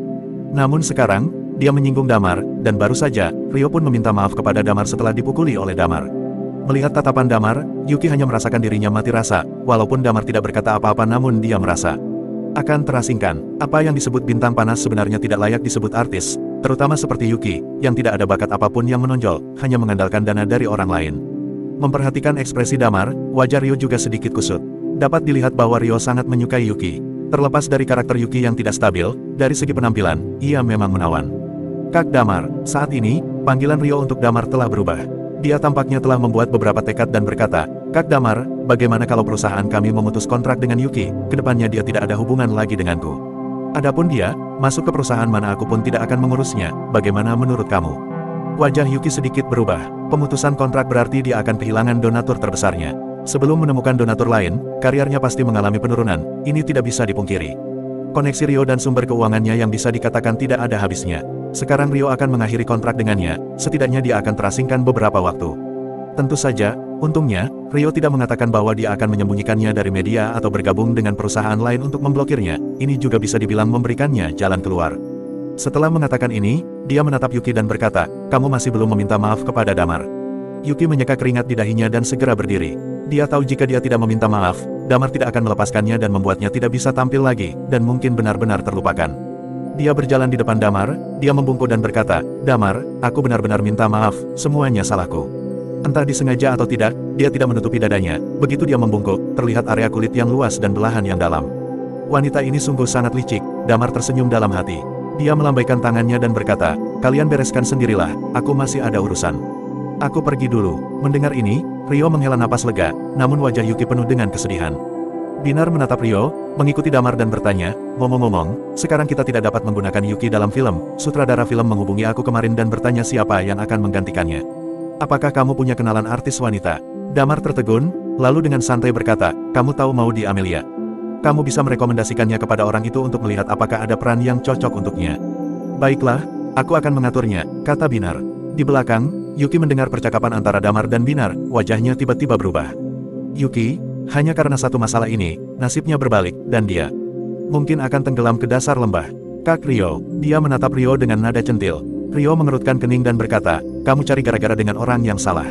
Namun sekarang, dia menyinggung Damar, dan baru saja, Rio pun meminta maaf kepada Damar setelah dipukuli oleh Damar. Melihat tatapan Damar, Yuki hanya merasakan dirinya mati rasa, walaupun Damar tidak berkata apa-apa namun dia merasa akan terasingkan. Apa yang disebut bintang panas sebenarnya tidak layak disebut artis, terutama seperti Yuki, yang tidak ada bakat apapun yang menonjol, hanya mengandalkan dana dari orang lain. Memperhatikan ekspresi Damar, wajah Rio juga sedikit kusut. Dapat dilihat bahwa Rio sangat menyukai Yuki. Terlepas dari karakter Yuki yang tidak stabil, dari segi penampilan, ia memang menawan. "Kak Damar." Saat ini, panggilan Rio untuk Damar telah berubah. Dia tampaknya telah membuat beberapa tekad dan berkata, "Kak Damar, bagaimana kalau perusahaan kami memutus kontrak dengan Yuki, kedepannya dia tidak ada hubungan lagi denganku. Adapun dia, masuk ke perusahaan mana aku pun tidak akan mengurusnya, bagaimana menurut kamu?" Wajah Yuki sedikit berubah. Pemutusan kontrak berarti dia akan kehilangan donatur terbesarnya. Sebelum menemukan donatur lain, karirnya pasti mengalami penurunan, ini tidak bisa dipungkiri. Koneksi Rio dan sumber keuangannya yang bisa dikatakan tidak ada habisnya. Sekarang Rio akan mengakhiri kontrak dengannya, setidaknya dia akan terasingkan beberapa waktu. Tentu saja, untungnya, Rio tidak mengatakan bahwa dia akan menyembunyikannya dari media atau bergabung dengan perusahaan lain untuk memblokirnya, ini juga bisa dibilang memberikannya jalan keluar. Setelah mengatakan ini, dia menatap Yuki dan berkata, kamu masih belum meminta maaf kepada Damar. Yuki menyeka keringat di dahinya dan segera berdiri. Dia tahu jika dia tidak meminta maaf, Damar tidak akan melepaskannya dan membuatnya tidak bisa tampil lagi, dan mungkin benar-benar terlupakan. Dia berjalan di depan Damar, dia membungkuk dan berkata, Damar, aku benar-benar minta maaf, semuanya salahku. Entah disengaja atau tidak, dia tidak menutupi dadanya, begitu dia membungkuk, terlihat area kulit yang luas dan belahan yang dalam. Wanita ini sungguh sangat licik, Damar tersenyum dalam hati. Dia melambaikan tangannya dan berkata, kalian bereskan sendirilah, aku masih ada urusan. Aku pergi dulu. Mendengar ini, Rio menghela napas lega, namun wajah Yuki penuh dengan kesedihan. Binar menatap Rio, mengikuti Damar dan bertanya, ngomong-ngomong, sekarang kita tidak dapat menggunakan Yuki dalam film, sutradara film menghubungi aku kemarin dan bertanya siapa yang akan menggantikannya. Apakah kamu punya kenalan artis wanita? Damar tertegun, lalu dengan santai berkata, kamu tahu Maudy Amelia. Kamu bisa merekomendasikannya kepada orang itu untuk melihat apakah ada peran yang cocok untuknya. Baiklah, aku akan mengaturnya, kata Binar. Di belakang, Yuki mendengar percakapan antara Damar dan Binar, wajahnya tiba-tiba berubah. Yuki, hanya karena satu masalah ini, nasibnya berbalik, dan dia mungkin akan tenggelam ke dasar lembah. Kak Rio, dia menatap Rio dengan nada centil. Rio mengerutkan kening dan berkata, kamu cari gara-gara dengan orang yang salah.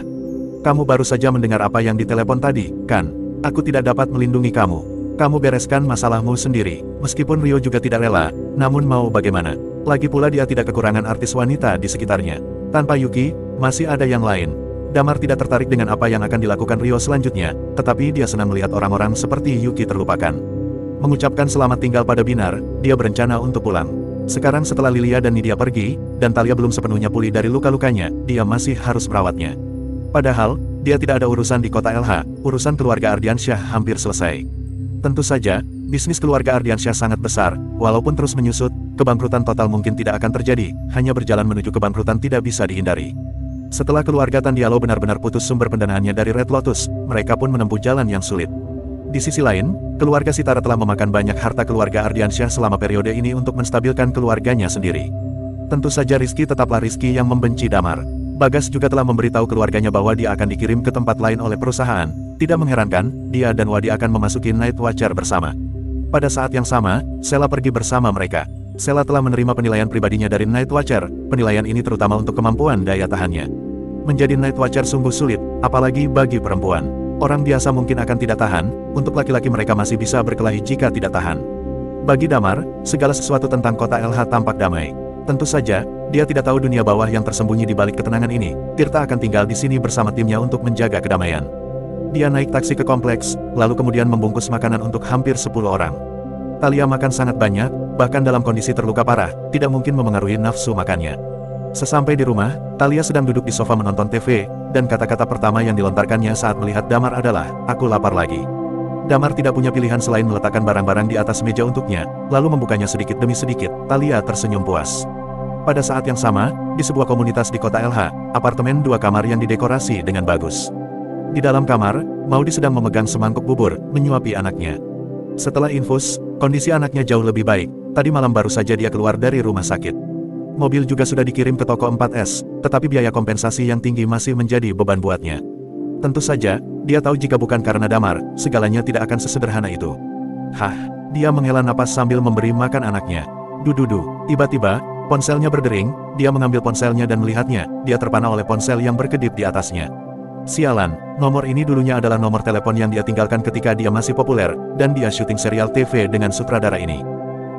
Kamu baru saja mendengar apa yang ditelepon tadi, kan? Aku tidak dapat melindungi kamu. Kamu bereskan masalahmu sendiri. Meskipun Rio juga tidak rela, namun mau bagaimana? Lagi pula dia tidak kekurangan artis wanita di sekitarnya. Tanpa Yuki, masih ada yang lain. Damar tidak tertarik dengan apa yang akan dilakukan Rio selanjutnya, tetapi dia senang melihat orang-orang seperti Yuki terlupakan. Mengucapkan selamat tinggal pada Binar, dia berencana untuk pulang. Sekarang setelah Lilia dan Nidia pergi, dan Talia belum sepenuhnya pulih dari luka-lukanya, dia masih harus merawatnya. Padahal, dia tidak ada urusan di kota LH, urusan keluarga Ardiansyah hampir selesai. Tentu saja, bisnis keluarga Ardiansyah sangat besar, walaupun terus menyusut, kebangkrutan total mungkin tidak akan terjadi, hanya berjalan menuju kebangkrutan tidak bisa dihindari. Setelah keluarga Tandialo benar-benar putus sumber pendanaannya dari Red Lotus, mereka pun menempuh jalan yang sulit. Di sisi lain, keluarga Sitara telah memakan banyak harta keluarga Ardiansyah selama periode ini untuk menstabilkan keluarganya sendiri. Tentu saja Rizky tetaplah Rizky yang membenci Damar. Bagas juga telah memberitahu keluarganya bahwa dia akan dikirim ke tempat lain oleh perusahaan. Tidak mengherankan, dia dan Wadi akan memasuki Night Watcher bersama. Pada saat yang sama, Sela pergi bersama mereka. Sela telah menerima penilaian pribadinya dari Night Watcher, penilaian ini terutama untuk kemampuan daya tahannya. Menjadi Night Watcher sungguh sulit, apalagi bagi perempuan. Orang biasa mungkin akan tidak tahan, untuk laki-laki mereka masih bisa berkelahi jika tidak tahan. Bagi Damar, segala sesuatu tentang kota LH tampak damai. Tentu saja, dia tidak tahu dunia bawah yang tersembunyi di balik ketenangan ini. Tirta akan tinggal di sini bersama timnya untuk menjaga kedamaian. Dia naik taksi ke kompleks, lalu kemudian membungkus makanan untuk hampir 10 orang. Talia makan sangat banyak, bahkan dalam kondisi terluka parah, tidak mungkin memengaruhi nafsu makannya. Sesampai di rumah, Talia sedang duduk di sofa menonton TV, dan kata-kata pertama yang dilontarkannya saat melihat Damar adalah, aku lapar lagi. Damar tidak punya pilihan selain meletakkan barang-barang di atas meja untuknya, lalu membukanya sedikit demi sedikit. Talia tersenyum puas. Pada saat yang sama, di sebuah komunitas di kota LH, apartemen 2 kamar yang didekorasi dengan bagus. Di dalam kamar, Maudy sedang memegang semangkuk bubur, menyuapi anaknya. Setelah infus, kondisi anaknya jauh lebih baik. Tadi malam baru saja dia keluar dari rumah sakit. Mobil juga sudah dikirim ke toko 4S, tetapi biaya kompensasi yang tinggi masih menjadi beban buatnya. Tentu saja, dia tahu jika bukan karena Damar, segalanya tidak akan sesederhana itu. Hah, dia menghela napas sambil memberi makan anaknya. Dududu, tiba-tiba, ponselnya berdering, dia mengambil ponselnya dan melihatnya, dia terpana oleh ponsel yang berkedip di atasnya. Sialan, nomor ini dulunya adalah nomor telepon yang dia tinggalkan ketika dia masih populer, dan dia syuting serial TV dengan sutradara ini.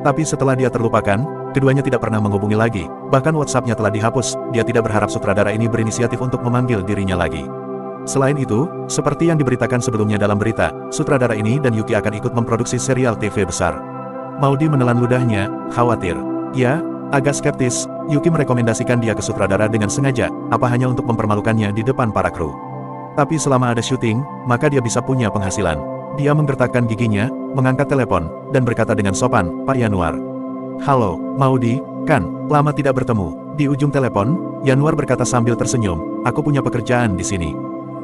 Tapi setelah dia terlupakan, keduanya tidak pernah menghubungi lagi, bahkan WhatsApp-nya telah dihapus, dia tidak berharap sutradara ini berinisiatif untuk memanggil dirinya lagi. Selain itu, seperti yang diberitakan sebelumnya dalam berita, sutradara ini dan Yuki akan ikut memproduksi serial TV besar. Maudy menelan ludahnya, khawatir. Ya, agak skeptis, Yuki merekomendasikan dia ke sutradara dengan sengaja, apa hanya untuk mempermalukannya di depan para kru. Tapi selama ada syuting, maka dia bisa punya penghasilan. Dia menggertakkan giginya, mengangkat telepon, dan berkata dengan sopan, Pak Yanuar. Halo, Maudy, kan, lama tidak bertemu. Di ujung telepon, Yanuar berkata sambil tersenyum, aku punya pekerjaan di sini.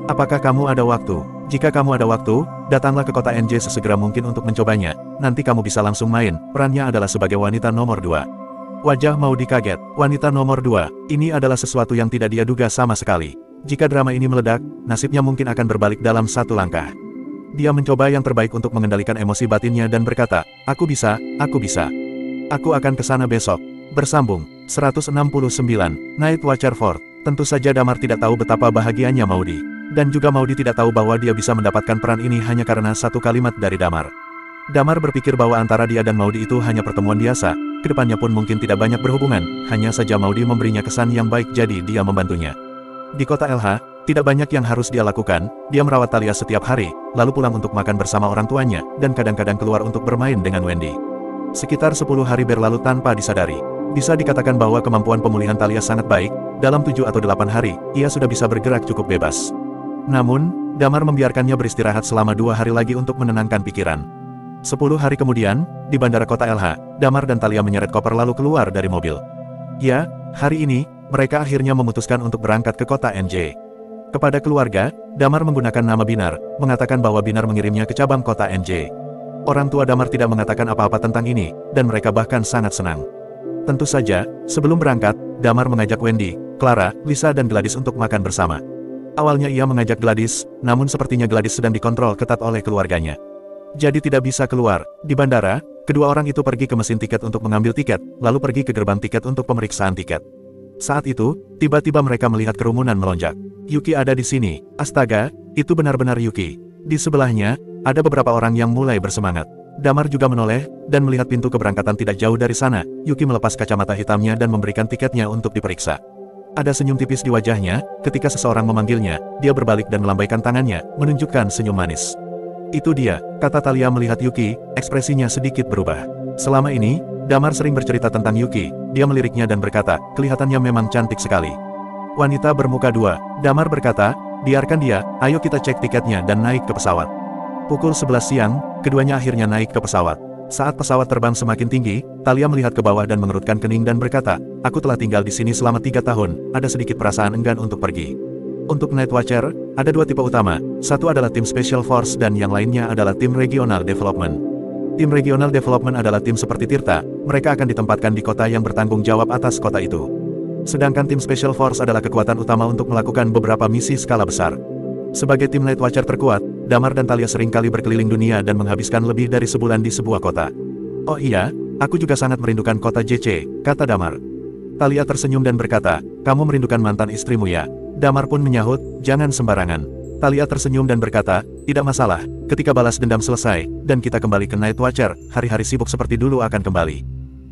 Apakah kamu ada waktu? Jika kamu ada waktu, datanglah ke kota NJ sesegera mungkin untuk mencobanya. Nanti kamu bisa langsung main. Perannya adalah sebagai wanita nomor 2. Wajah Maudi kaget. Wanita nomor 2. Ini adalah sesuatu yang tidak dia duga sama sekali. Jika drama ini meledak, nasibnya mungkin akan berbalik dalam satu langkah. Dia mencoba yang terbaik untuk mengendalikan emosi batinnya dan berkata, aku bisa. Aku akan ke sana besok. Bersambung. 169. Night Watcher Fort. Tentu saja Damar tidak tahu betapa bahagianya Maudi. Dan juga Maudi tidak tahu bahwa dia bisa mendapatkan peran ini hanya karena satu kalimat dari Damar. Damar berpikir bahwa antara dia dan Maudi itu hanya pertemuan biasa, kedepannya pun mungkin tidak banyak berhubungan, hanya saja Maudi memberinya kesan yang baik jadi dia membantunya. Di kota LH, tidak banyak yang harus dia lakukan, dia merawat Talia setiap hari, lalu pulang untuk makan bersama orang tuanya, dan kadang-kadang keluar untuk bermain dengan Wendy. Sekitar 10 hari berlalu tanpa disadari. Bisa dikatakan bahwa kemampuan pemulihan Talia sangat baik, dalam 7 atau 8 hari, ia sudah bisa bergerak cukup bebas. Namun, Damar membiarkannya beristirahat selama 2 hari lagi untuk menenangkan pikiran. 10 hari kemudian, di bandara kota LH, Damar dan Talia menyeret koper lalu keluar dari mobil. Ya, hari ini, mereka akhirnya memutuskan untuk berangkat ke kota NJ. Kepada keluarga, Damar menggunakan nama Binar, mengatakan bahwa Binar mengirimnya ke cabang kota NJ. Orang tua Damar tidak mengatakan apa-apa tentang ini, dan mereka bahkan sangat senang. Tentu saja, sebelum berangkat, Damar mengajak Wendy, Clara, Lisa dan Gladys untuk makan bersama. Awalnya ia mengajak Gladys, namun sepertinya Gladys sedang dikontrol ketat oleh keluarganya. Jadi tidak bisa keluar. Di bandara, kedua orang itu pergi ke mesin tiket untuk mengambil tiket, lalu pergi ke gerbang tiket untuk pemeriksaan tiket. Saat itu, tiba-tiba mereka melihat kerumunan melonjak. Yuki ada di sini. Astaga, itu benar-benar Yuki. Di sebelahnya, ada beberapa orang yang mulai bersemangat. Damar juga menoleh, dan melihat pintu keberangkatan tidak jauh dari sana. Yuki melepas kacamata hitamnya dan memberikan tiketnya untuk diperiksa. Ada senyum tipis di wajahnya, ketika seseorang memanggilnya, dia berbalik dan melambaikan tangannya, menunjukkan senyum manis. Itu dia, kata Talia melihat Yuki, ekspresinya sedikit berubah. Selama ini, Damar sering bercerita tentang Yuki, dia meliriknya dan berkata, kelihatannya memang cantik sekali. Wanita bermuka 2, Damar berkata, biarkan dia, ayo kita cek tiketnya dan naik ke pesawat. Pukul 11 siang, keduanya akhirnya naik ke pesawat. Saat pesawat terbang semakin tinggi, Talia melihat ke bawah dan mengerutkan kening dan berkata, aku telah tinggal di sini selama 3 tahun, ada sedikit perasaan enggan untuk pergi. Untuk Night Watcher, ada 2 tipe utama, satu adalah tim Special Force dan yang lainnya adalah tim Regional Development. Tim Regional Development adalah tim seperti Tirta, mereka akan ditempatkan di kota yang bertanggung jawab atas kota itu. Sedangkan tim Special Force adalah kekuatan utama untuk melakukan beberapa misi skala besar. Sebagai tim Night Watcher terkuat, Damar dan Talia seringkali berkeliling dunia dan menghabiskan lebih dari sebulan di sebuah kota. Oh iya, aku juga sangat merindukan kota JC, kata Damar. Talia tersenyum dan berkata, kamu merindukan mantan istrimu ya? Damar pun menyahut, jangan sembarangan. Talia tersenyum dan berkata, tidak masalah, ketika balas dendam selesai, dan kita kembali ke Night Watcher, hari-hari sibuk seperti dulu akan kembali.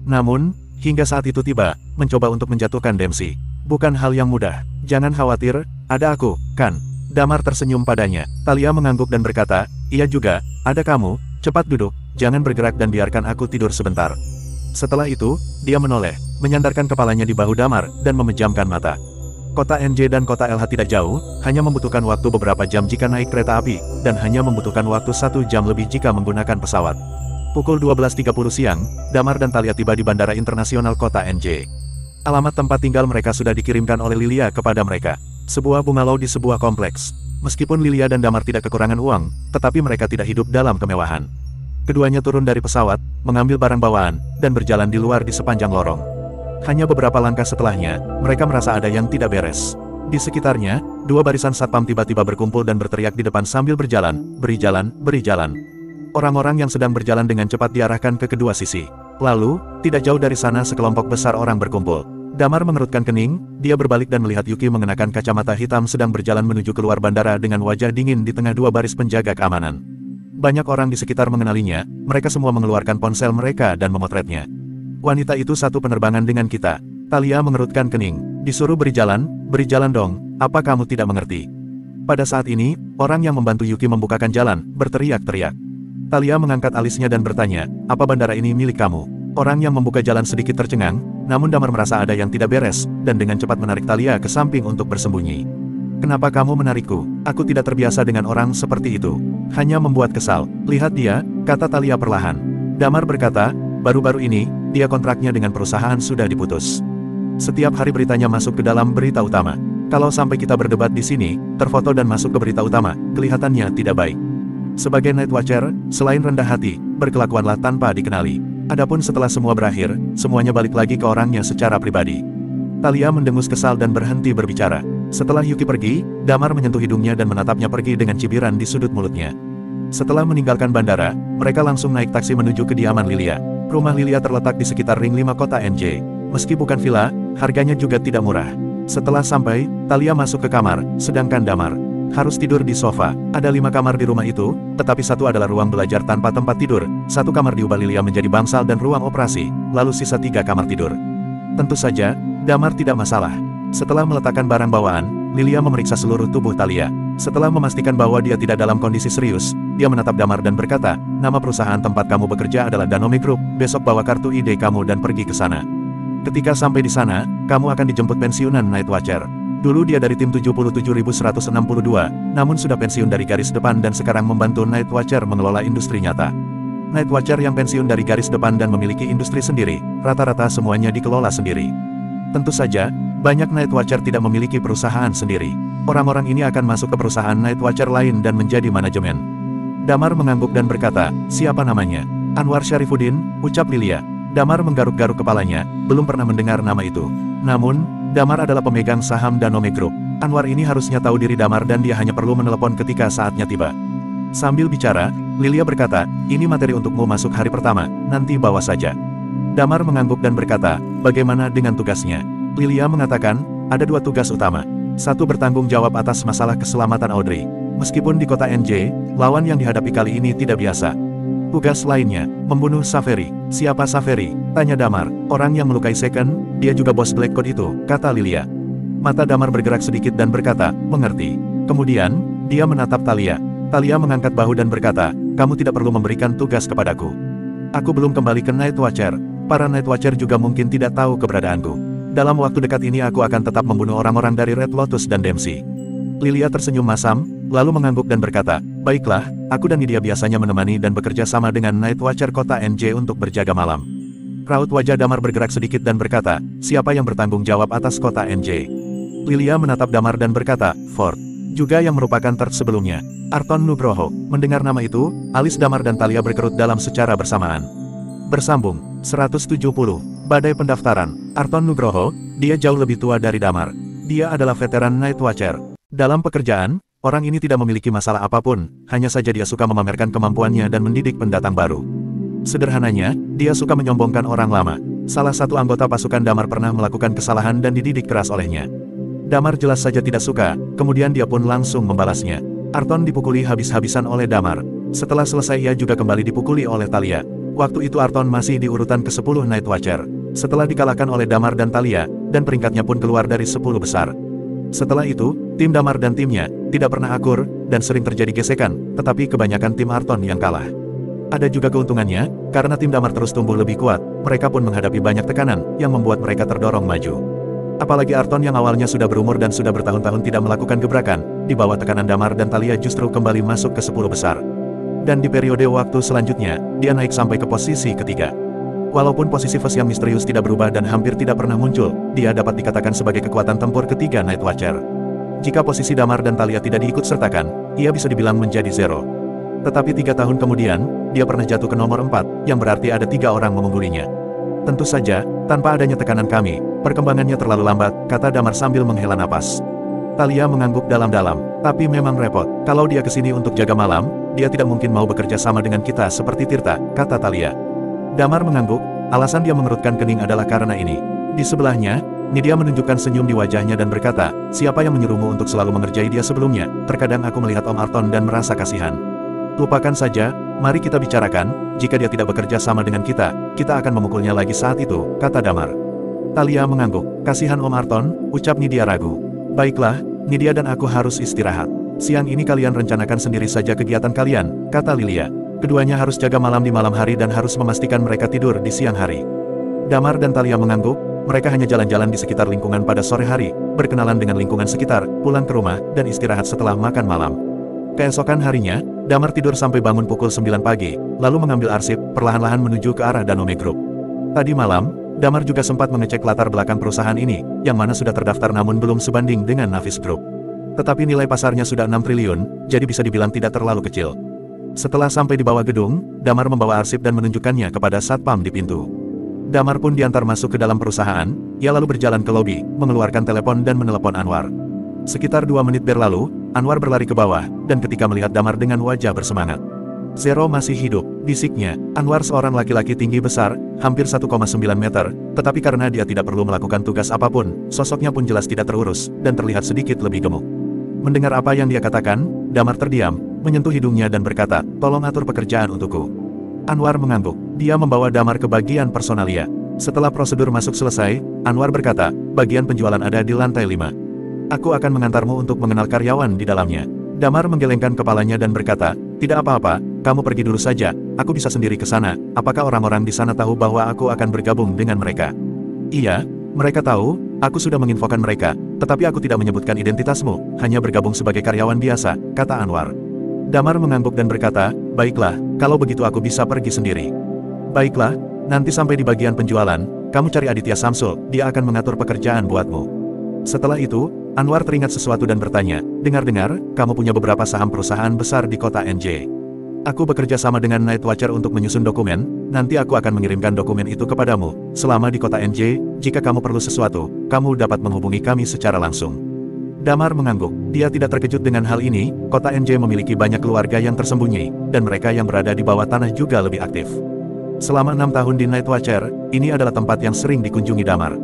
Namun, hingga saat itu tiba, mencoba untuk menjatuhkan Dempsey. Bukan hal yang mudah, jangan khawatir, ada aku, kan? Damar tersenyum padanya. Talia mengangguk dan berkata, iya juga, ada kamu, cepat duduk, jangan bergerak dan biarkan aku tidur sebentar. Setelah itu, dia menoleh, menyandarkan kepalanya di bahu Damar, dan memejamkan mata. Kota NJ dan kota LH tidak jauh, hanya membutuhkan waktu beberapa jam jika naik kereta api, dan hanya membutuhkan waktu 1 jam lebih jika menggunakan pesawat. Pukul 12.30 siang, Damar dan Talia tiba di Bandara Internasional kota NJ. Alamat tempat tinggal mereka sudah dikirimkan oleh Lilia kepada mereka. Sebuah bungalow di sebuah kompleks. Meskipun Lilia dan Damar tidak kekurangan uang, tetapi mereka tidak hidup dalam kemewahan. Keduanya turun dari pesawat, mengambil barang bawaan, dan berjalan di luar di sepanjang lorong. Hanya beberapa langkah setelahnya, mereka merasa ada yang tidak beres. Di sekitarnya, 2 barisan satpam tiba-tiba berkumpul dan berteriak di depan sambil berjalan, beri jalan, beri jalan. Orang-orang yang sedang berjalan dengan cepat diarahkan ke kedua sisi. Lalu, tidak jauh dari sana sekelompok besar orang berkumpul. Damar mengerutkan kening, dia berbalik dan melihat Yuki mengenakan kacamata hitam sedang berjalan menuju keluar bandara dengan wajah dingin di tengah 2 baris penjaga keamanan. Banyak orang di sekitar mengenalinya, mereka semua mengeluarkan ponsel mereka dan memotretnya. Wanita itu satu penerbangan dengan kita. Talia mengerutkan kening, disuruh beri jalan dong, apa kamu tidak mengerti? Pada saat ini, orang yang membantu Yuki membukakan jalan, berteriak-teriak. Talia mengangkat alisnya dan bertanya, apa bandara ini milik kamu? Orang yang membuka jalan sedikit tercengang, namun Damar merasa ada yang tidak beres, dan dengan cepat menarik Talia ke samping untuk bersembunyi. Kenapa kamu menarikku? Aku tidak terbiasa dengan orang seperti itu. Hanya membuat kesal. Lihat dia, kata Talia perlahan. Damar berkata, baru-baru ini, dia kontraknya dengan perusahaan sudah diputus. Setiap hari beritanya masuk ke dalam berita utama. Kalau sampai kita berdebat di sini, terfoto dan masuk ke berita utama, kelihatannya tidak baik. Sebagai Night Watcher, selain rendah hati, berkelakuanlah tanpa dikenali. Adapun setelah semua berakhir, semuanya balik lagi ke orangnya secara pribadi. Thalia mendengus kesal dan berhenti berbicara. Setelah Yuki pergi, Damar menyentuh hidungnya dan menatapnya pergi dengan cibiran di sudut mulutnya. Setelah meninggalkan bandara, mereka langsung naik taksi menuju kediaman Lilia. Rumah Lilia terletak di sekitar ring 5 kota NJ. Meski bukan villa, harganya juga tidak murah. Setelah sampai, Thalia masuk ke kamar, sedangkan Damar harus tidur di sofa. Ada 5 kamar di rumah itu, tetapi satu adalah ruang belajar tanpa tempat tidur. Satu kamar diubah Lilia menjadi bangsal dan ruang operasi, lalu sisa 3 kamar tidur. Tentu saja, Damar tidak masalah. Setelah meletakkan barang bawaan, Lilia memeriksa seluruh tubuh Thalia. Setelah memastikan bahwa dia tidak dalam kondisi serius, dia menatap Damar dan berkata, "Nama perusahaan tempat kamu bekerja adalah Danome Group. Besok bawa kartu ID kamu dan pergi ke sana. Ketika sampai di sana, kamu akan dijemput pensiunan Night Watcher. Dulu dia dari tim 77.162, namun sudah pensiun dari garis depan dan sekarang membantu Night Watcher mengelola industri nyata. Night Watcher yang pensiun dari garis depan dan memiliki industri sendiri, rata-rata semuanya dikelola sendiri. Tentu saja, banyak Night Watcher tidak memiliki perusahaan sendiri. Orang-orang ini akan masuk ke perusahaan Night Watcher lain dan menjadi manajemen." Damar mengangguk dan berkata, "Siapa namanya?" "Anwar Syarifuddin," ucap Lilia. Damar menggaruk-garuk kepalanya, belum pernah mendengar nama itu. Namun, Damar adalah pemegang saham Danome Group. Anwar ini harusnya tahu diri Damar dan dia hanya perlu menelepon ketika saatnya tiba. Sambil bicara, Lilia berkata, "Ini materi untukmu masuk hari pertama, nanti bawa saja." Damar mengangguk dan berkata, "Bagaimana dengan tugasnya?" Lilia mengatakan, "Ada 2 tugas utama. Satu bertanggung jawab atas masalah keselamatan Audrey. Meskipun di kota NJ, lawan yang dihadapi kali ini tidak biasa. Tugas lainnya, membunuh Saveri." "Siapa Saveri?" tanya Damar. "Orang yang melukai Second, dia juga bos Black Code itu," kata Lilia. Mata Damar bergerak sedikit dan berkata, "Mengerti." Kemudian, dia menatap Thalia. Thalia mengangkat bahu dan berkata, "Kamu tidak perlu memberikan tugas kepadaku. Aku belum kembali ke Night Watcher. Para Night Watcher juga mungkin tidak tahu keberadaanku. Dalam waktu dekat ini aku akan tetap membunuh orang-orang dari Red Lotus dan Dempsey." Lilia tersenyum masam, lalu mengangguk dan berkata, "Baiklah, aku dan Nidia biasanya menemani dan bekerja sama dengan Night Watcher kota NJ untuk berjaga malam." Raut wajah Damar bergerak sedikit dan berkata, "Siapa yang bertanggung jawab atas kota NJ?" Lilia menatap Damar dan berkata, "Ford. Juga yang merupakan third sebelumnya, Arton Nugroho." Mendengar nama itu, alis Damar dan Thalia berkerut dalam secara bersamaan. Bersambung, 170. Badai pendaftaran. Arton Nugroho, dia jauh lebih tua dari Damar. Dia adalah veteran Night Watcher. Dalam pekerjaan, orang ini tidak memiliki masalah apapun, hanya saja dia suka memamerkan kemampuannya dan mendidik pendatang baru. Sederhananya, dia suka menyombongkan orang lama. Salah satu anggota pasukan Damar pernah melakukan kesalahan dan dididik keras olehnya. Damar jelas saja tidak suka, kemudian dia pun langsung membalasnya. Arton dipukuli habis-habisan oleh Damar. Setelah selesai ia juga kembali dipukuli oleh Thalia. Waktu itu Arton masih di urutan ke-10 Night Watcher. Setelah dikalahkan oleh Damar dan Thalia, dan peringkatnya pun keluar dari 10 besar. Setelah itu, tim Damar dan timnya tidak pernah akur, dan sering terjadi gesekan, tetapi kebanyakan tim Arton yang kalah. Ada juga keuntungannya, karena tim Damar terus tumbuh lebih kuat, mereka pun menghadapi banyak tekanan, yang membuat mereka terdorong maju. Apalagi Arton yang awalnya sudah berumur dan sudah bertahun-tahun tidak melakukan gebrakan, di bawah tekanan Damar dan Thalia justru kembali masuk ke 10 besar. Dan di periode waktu selanjutnya, dia naik sampai ke posisi ketiga. Walaupun posisi Ves yang misterius tidak berubah dan hampir tidak pernah muncul, dia dapat dikatakan sebagai kekuatan tempur ketiga Night Watcher. Jika posisi Damar dan Thalia tidak diikut sertakan, ia bisa dibilang menjadi zero. Tetapi 3 tahun kemudian, dia pernah jatuh ke nomor 4, yang berarti ada 3 orang mengunggulinya. "Tentu saja, tanpa adanya tekanan kami, perkembangannya terlalu lambat," kata Damar sambil menghela napas. Thalia mengangguk dalam-dalam, "Tapi memang repot. Kalau dia kesini untuk jaga malam, dia tidak mungkin mau bekerja sama dengan kita seperti Tirta," kata Thalia. Damar mengangguk, alasan dia mengerutkan kening adalah karena ini. Di sebelahnya, Nidia menunjukkan senyum di wajahnya dan berkata, "Siapa yang menyuruhmu untuk selalu mengerjai dia sebelumnya? Terkadang aku melihat Om Arton dan merasa kasihan." "Lupakan saja, mari kita bicarakan, jika dia tidak bekerja sama dengan kita akan memukulnya lagi saat itu," kata Damar. Thalia mengangguk, "Kasihan Om Arton," ucap Nidia ragu. "Baiklah, Nidia dan aku harus istirahat. Siang ini kalian rencanakan sendiri saja kegiatan kalian," kata Lilia. "Keduanya harus jaga malam di malam hari dan harus memastikan mereka tidur di siang hari." Damar dan Thalia mengangguk, mereka hanya jalan-jalan di sekitar lingkungan pada sore hari, berkenalan dengan lingkungan sekitar, pulang ke rumah, dan istirahat setelah makan malam. Keesokan harinya, Damar tidur sampai bangun pukul 9 pagi, lalu mengambil arsip, perlahan-lahan menuju ke arah Danome Group. Tadi malam, Damar juga sempat mengecek latar belakang perusahaan ini, yang mana sudah terdaftar namun belum sebanding dengan Navis Group. Tetapi nilai pasarnya sudah 6 triliun, jadi bisa dibilang tidak terlalu kecil. Setelah sampai di bawah gedung, Damar membawa arsip dan menunjukkannya kepada satpam di pintu. Damar pun diantar masuk ke dalam perusahaan, ia lalu berjalan ke lobi, mengeluarkan telepon dan menelepon Anwar. Sekitar 2 menit berlalu, Anwar berlari ke bawah, dan ketika melihat Damar dengan wajah bersemangat. Zero masih hidup, bisiknya. Anwar seorang laki-laki tinggi besar, hampir 1,9 meter, tetapi karena dia tidak perlu melakukan tugas apapun, sosoknya pun jelas tidak terurus, dan terlihat sedikit lebih gemuk. Mendengar apa yang dia katakan, Damar terdiam, menyentuh hidungnya dan berkata, "Tolong atur pekerjaan untukku." Anwar mengangguk. Dia membawa Damar ke bagian personalia. Setelah prosedur masuk selesai, Anwar berkata, "Bagian penjualan ada di lantai 5. Aku akan mengantarmu untuk mengenal karyawan di dalamnya." Damar menggelengkan kepalanya dan berkata, "Tidak apa-apa, kamu pergi dulu saja, aku bisa sendiri ke sana. Apakah orang-orang di sana tahu bahwa aku akan bergabung dengan mereka?" "Iya, mereka tahu, aku sudah menginfokan mereka, tetapi aku tidak menyebutkan identitasmu, hanya bergabung sebagai karyawan biasa," kata Anwar. Damar mengangguk dan berkata, "Baiklah, kalau begitu aku bisa pergi sendiri." "Baiklah, nanti sampai di bagian penjualan, kamu cari Aditya Samsul, dia akan mengatur pekerjaan buatmu." Setelah itu, Anwar teringat sesuatu dan bertanya, "Dengar-dengar, kamu punya beberapa saham perusahaan besar di kota NJ. Aku bekerja sama dengan Night Watcher untuk menyusun dokumen, nanti aku akan mengirimkan dokumen itu kepadamu. Selama di kota NJ, jika kamu perlu sesuatu, kamu dapat menghubungi kami secara langsung." Damar mengangguk. Dia tidak terkejut dengan hal ini, kota NJ memiliki banyak keluarga yang tersembunyi, dan mereka yang berada di bawah tanah juga lebih aktif. Selama 6 tahun di Night Watcher, ini adalah tempat yang sering dikunjungi Damar.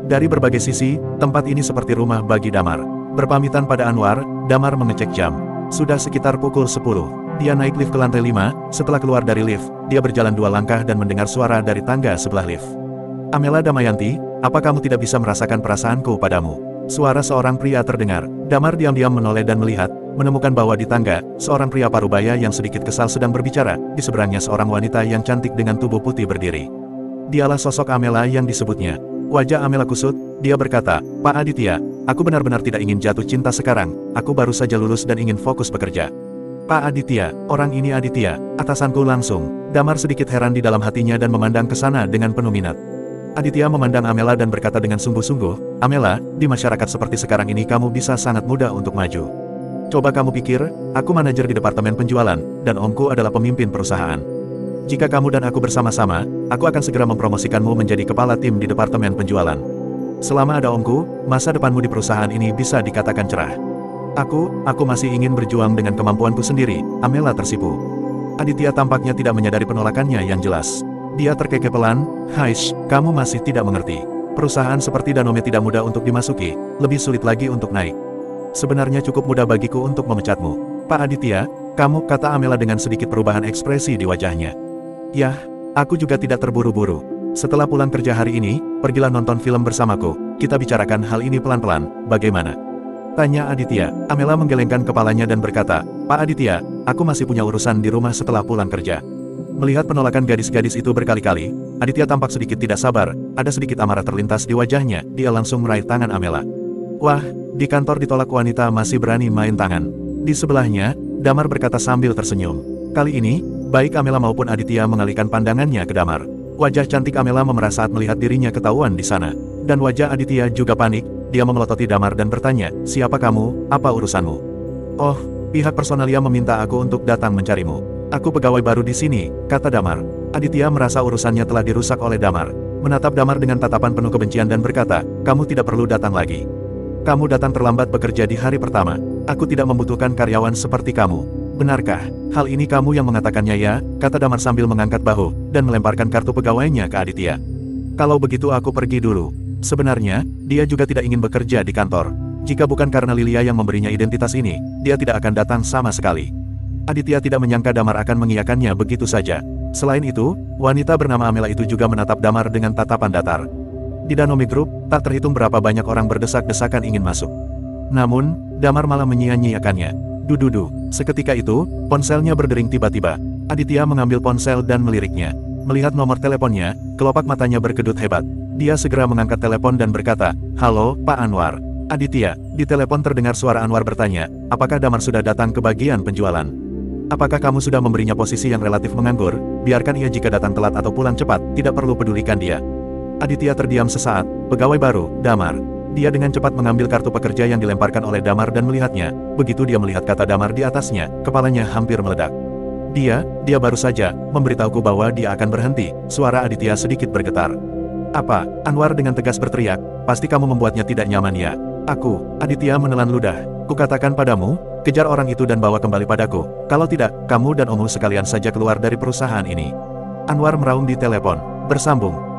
Dari berbagai sisi, tempat ini seperti rumah bagi Damar. Berpamitan pada Anwar, Damar mengecek jam. Sudah sekitar pukul 10. Dia naik lift ke lantai 5, setelah keluar dari lift, dia berjalan 2 langkah dan mendengar suara dari tangga sebelah lift. "Amela Damayanti, apa kamu tidak bisa merasakan perasaanku padamu?" Suara seorang pria terdengar. Damar diam-diam menoleh dan melihat, menemukan bahwa di tangga, seorang pria parubaya yang sedikit kesal sedang berbicara, di seberangnya seorang wanita yang cantik dengan tubuh putih berdiri. Dialah sosok Amela yang disebutnya. Wajah Amela kusut, dia berkata, "Pak Aditya, aku benar-benar tidak ingin jatuh cinta sekarang, aku baru saja lulus dan ingin fokus bekerja." "Pak Aditya, orang ini Aditya, atasanku langsung." Damar sedikit heran di dalam hatinya dan memandang ke sana dengan penuh minat. Aditya memandang Amela dan berkata dengan sungguh-sungguh, "Amela, di masyarakat seperti sekarang ini kamu bisa sangat mudah untuk maju. Coba kamu pikir, aku manajer di departemen penjualan, dan omku adalah pemimpin perusahaan. Jika kamu dan aku bersama-sama, aku akan segera mempromosikanmu menjadi kepala tim di departemen penjualan. Selama ada omku, masa depanmu di perusahaan ini bisa dikatakan cerah. Aku masih ingin berjuang dengan kemampuanku sendiri." Amela tersipu. Aditya tampaknya tidak menyadari penolakannya yang jelas. Dia terkekeh pelan, "Haish, kamu masih tidak mengerti. Perusahaan seperti Danone tidak mudah untuk dimasuki, lebih sulit lagi untuk naik. Sebenarnya cukup mudah bagiku untuk memecatmu." "Pak Aditya, kamu," kata Amela dengan sedikit perubahan ekspresi di wajahnya. "Yah, aku juga tidak terburu-buru. Setelah pulang kerja hari ini, pergilah nonton film bersamaku, kita bicarakan hal ini pelan-pelan, bagaimana?" tanya Aditya. Amela menggelengkan kepalanya dan berkata, "Pak Aditya, aku masih punya urusan di rumah setelah pulang kerja." Melihat penolakan gadis-gadis itu berkali-kali, Aditya tampak sedikit tidak sabar, ada sedikit amarah terlintas di wajahnya, dia langsung meraih tangan Amela. "Wah, di kantor ditolak wanita masih berani main tangan." Di sebelahnya, Damar berkata sambil tersenyum. Kali ini, baik Amela maupun Aditya mengalihkan pandangannya ke Damar. Wajah cantik Amela memerah saat melihat dirinya ketahuan di sana. Dan wajah Aditya juga panik, dia memelototi Damar dan bertanya, "Siapa kamu, apa urusanmu?" "Oh, pihak personalia meminta aku untuk datang mencarimu. Aku pegawai baru di sini," kata Damar. Aditya merasa urusannya telah dirusak oleh Damar. Menatap Damar dengan tatapan penuh kebencian dan berkata, "Kamu tidak perlu datang lagi. Kamu datang terlambat bekerja di hari pertama. Aku tidak membutuhkan karyawan seperti kamu." "Benarkah hal ini kamu yang mengatakannya ya?" kata Damar sambil mengangkat bahu, dan melemparkan kartu pegawainya ke Aditya. "Kalau begitu aku pergi dulu." Sebenarnya, dia juga tidak ingin bekerja di kantor. Jika bukan karena Lilia yang memberinya identitas ini, dia tidak akan datang sama sekali. Aditya tidak menyangka Damar akan mengiyakannya begitu saja. Selain itu, wanita bernama Amela itu juga menatap Damar dengan tatapan datar. Di Danone Group, tak terhitung berapa banyak orang berdesak-desakan ingin masuk. Namun, Damar malah menyia-nyiakannya. Dududu, seketika itu, ponselnya berdering tiba-tiba. Aditya mengambil ponsel dan meliriknya. Melihat nomor teleponnya, kelopak matanya berkedut hebat. Dia segera mengangkat telepon dan berkata, "Halo, Pak Anwar." "Aditya," di telepon terdengar suara Anwar bertanya, "Apakah Damar sudah datang ke bagian penjualan? Apakah kamu sudah memberinya posisi yang relatif menganggur? Biarkan ia jika datang telat atau pulang cepat, tidak perlu pedulikan dia." Aditya terdiam sesaat. Pegawai baru, Damar. Dia dengan cepat mengambil kartu pekerja yang dilemparkan oleh Damar dan melihatnya. Begitu dia melihat kata Damar di atasnya, kepalanya hampir meledak. Dia baru saja memberitahuku bahwa dia akan berhenti. Suara Aditya sedikit bergetar. Apa? Anwar dengan tegas berteriak. Pasti kamu membuatnya tidak nyaman ya? Aku, Aditya menelan ludah. Kukatakan padamu, kejar orang itu dan bawa kembali padaku. Kalau tidak, kamu dan Omu sekalian saja keluar dari perusahaan ini. Anwar meraung di telepon. Bersambung.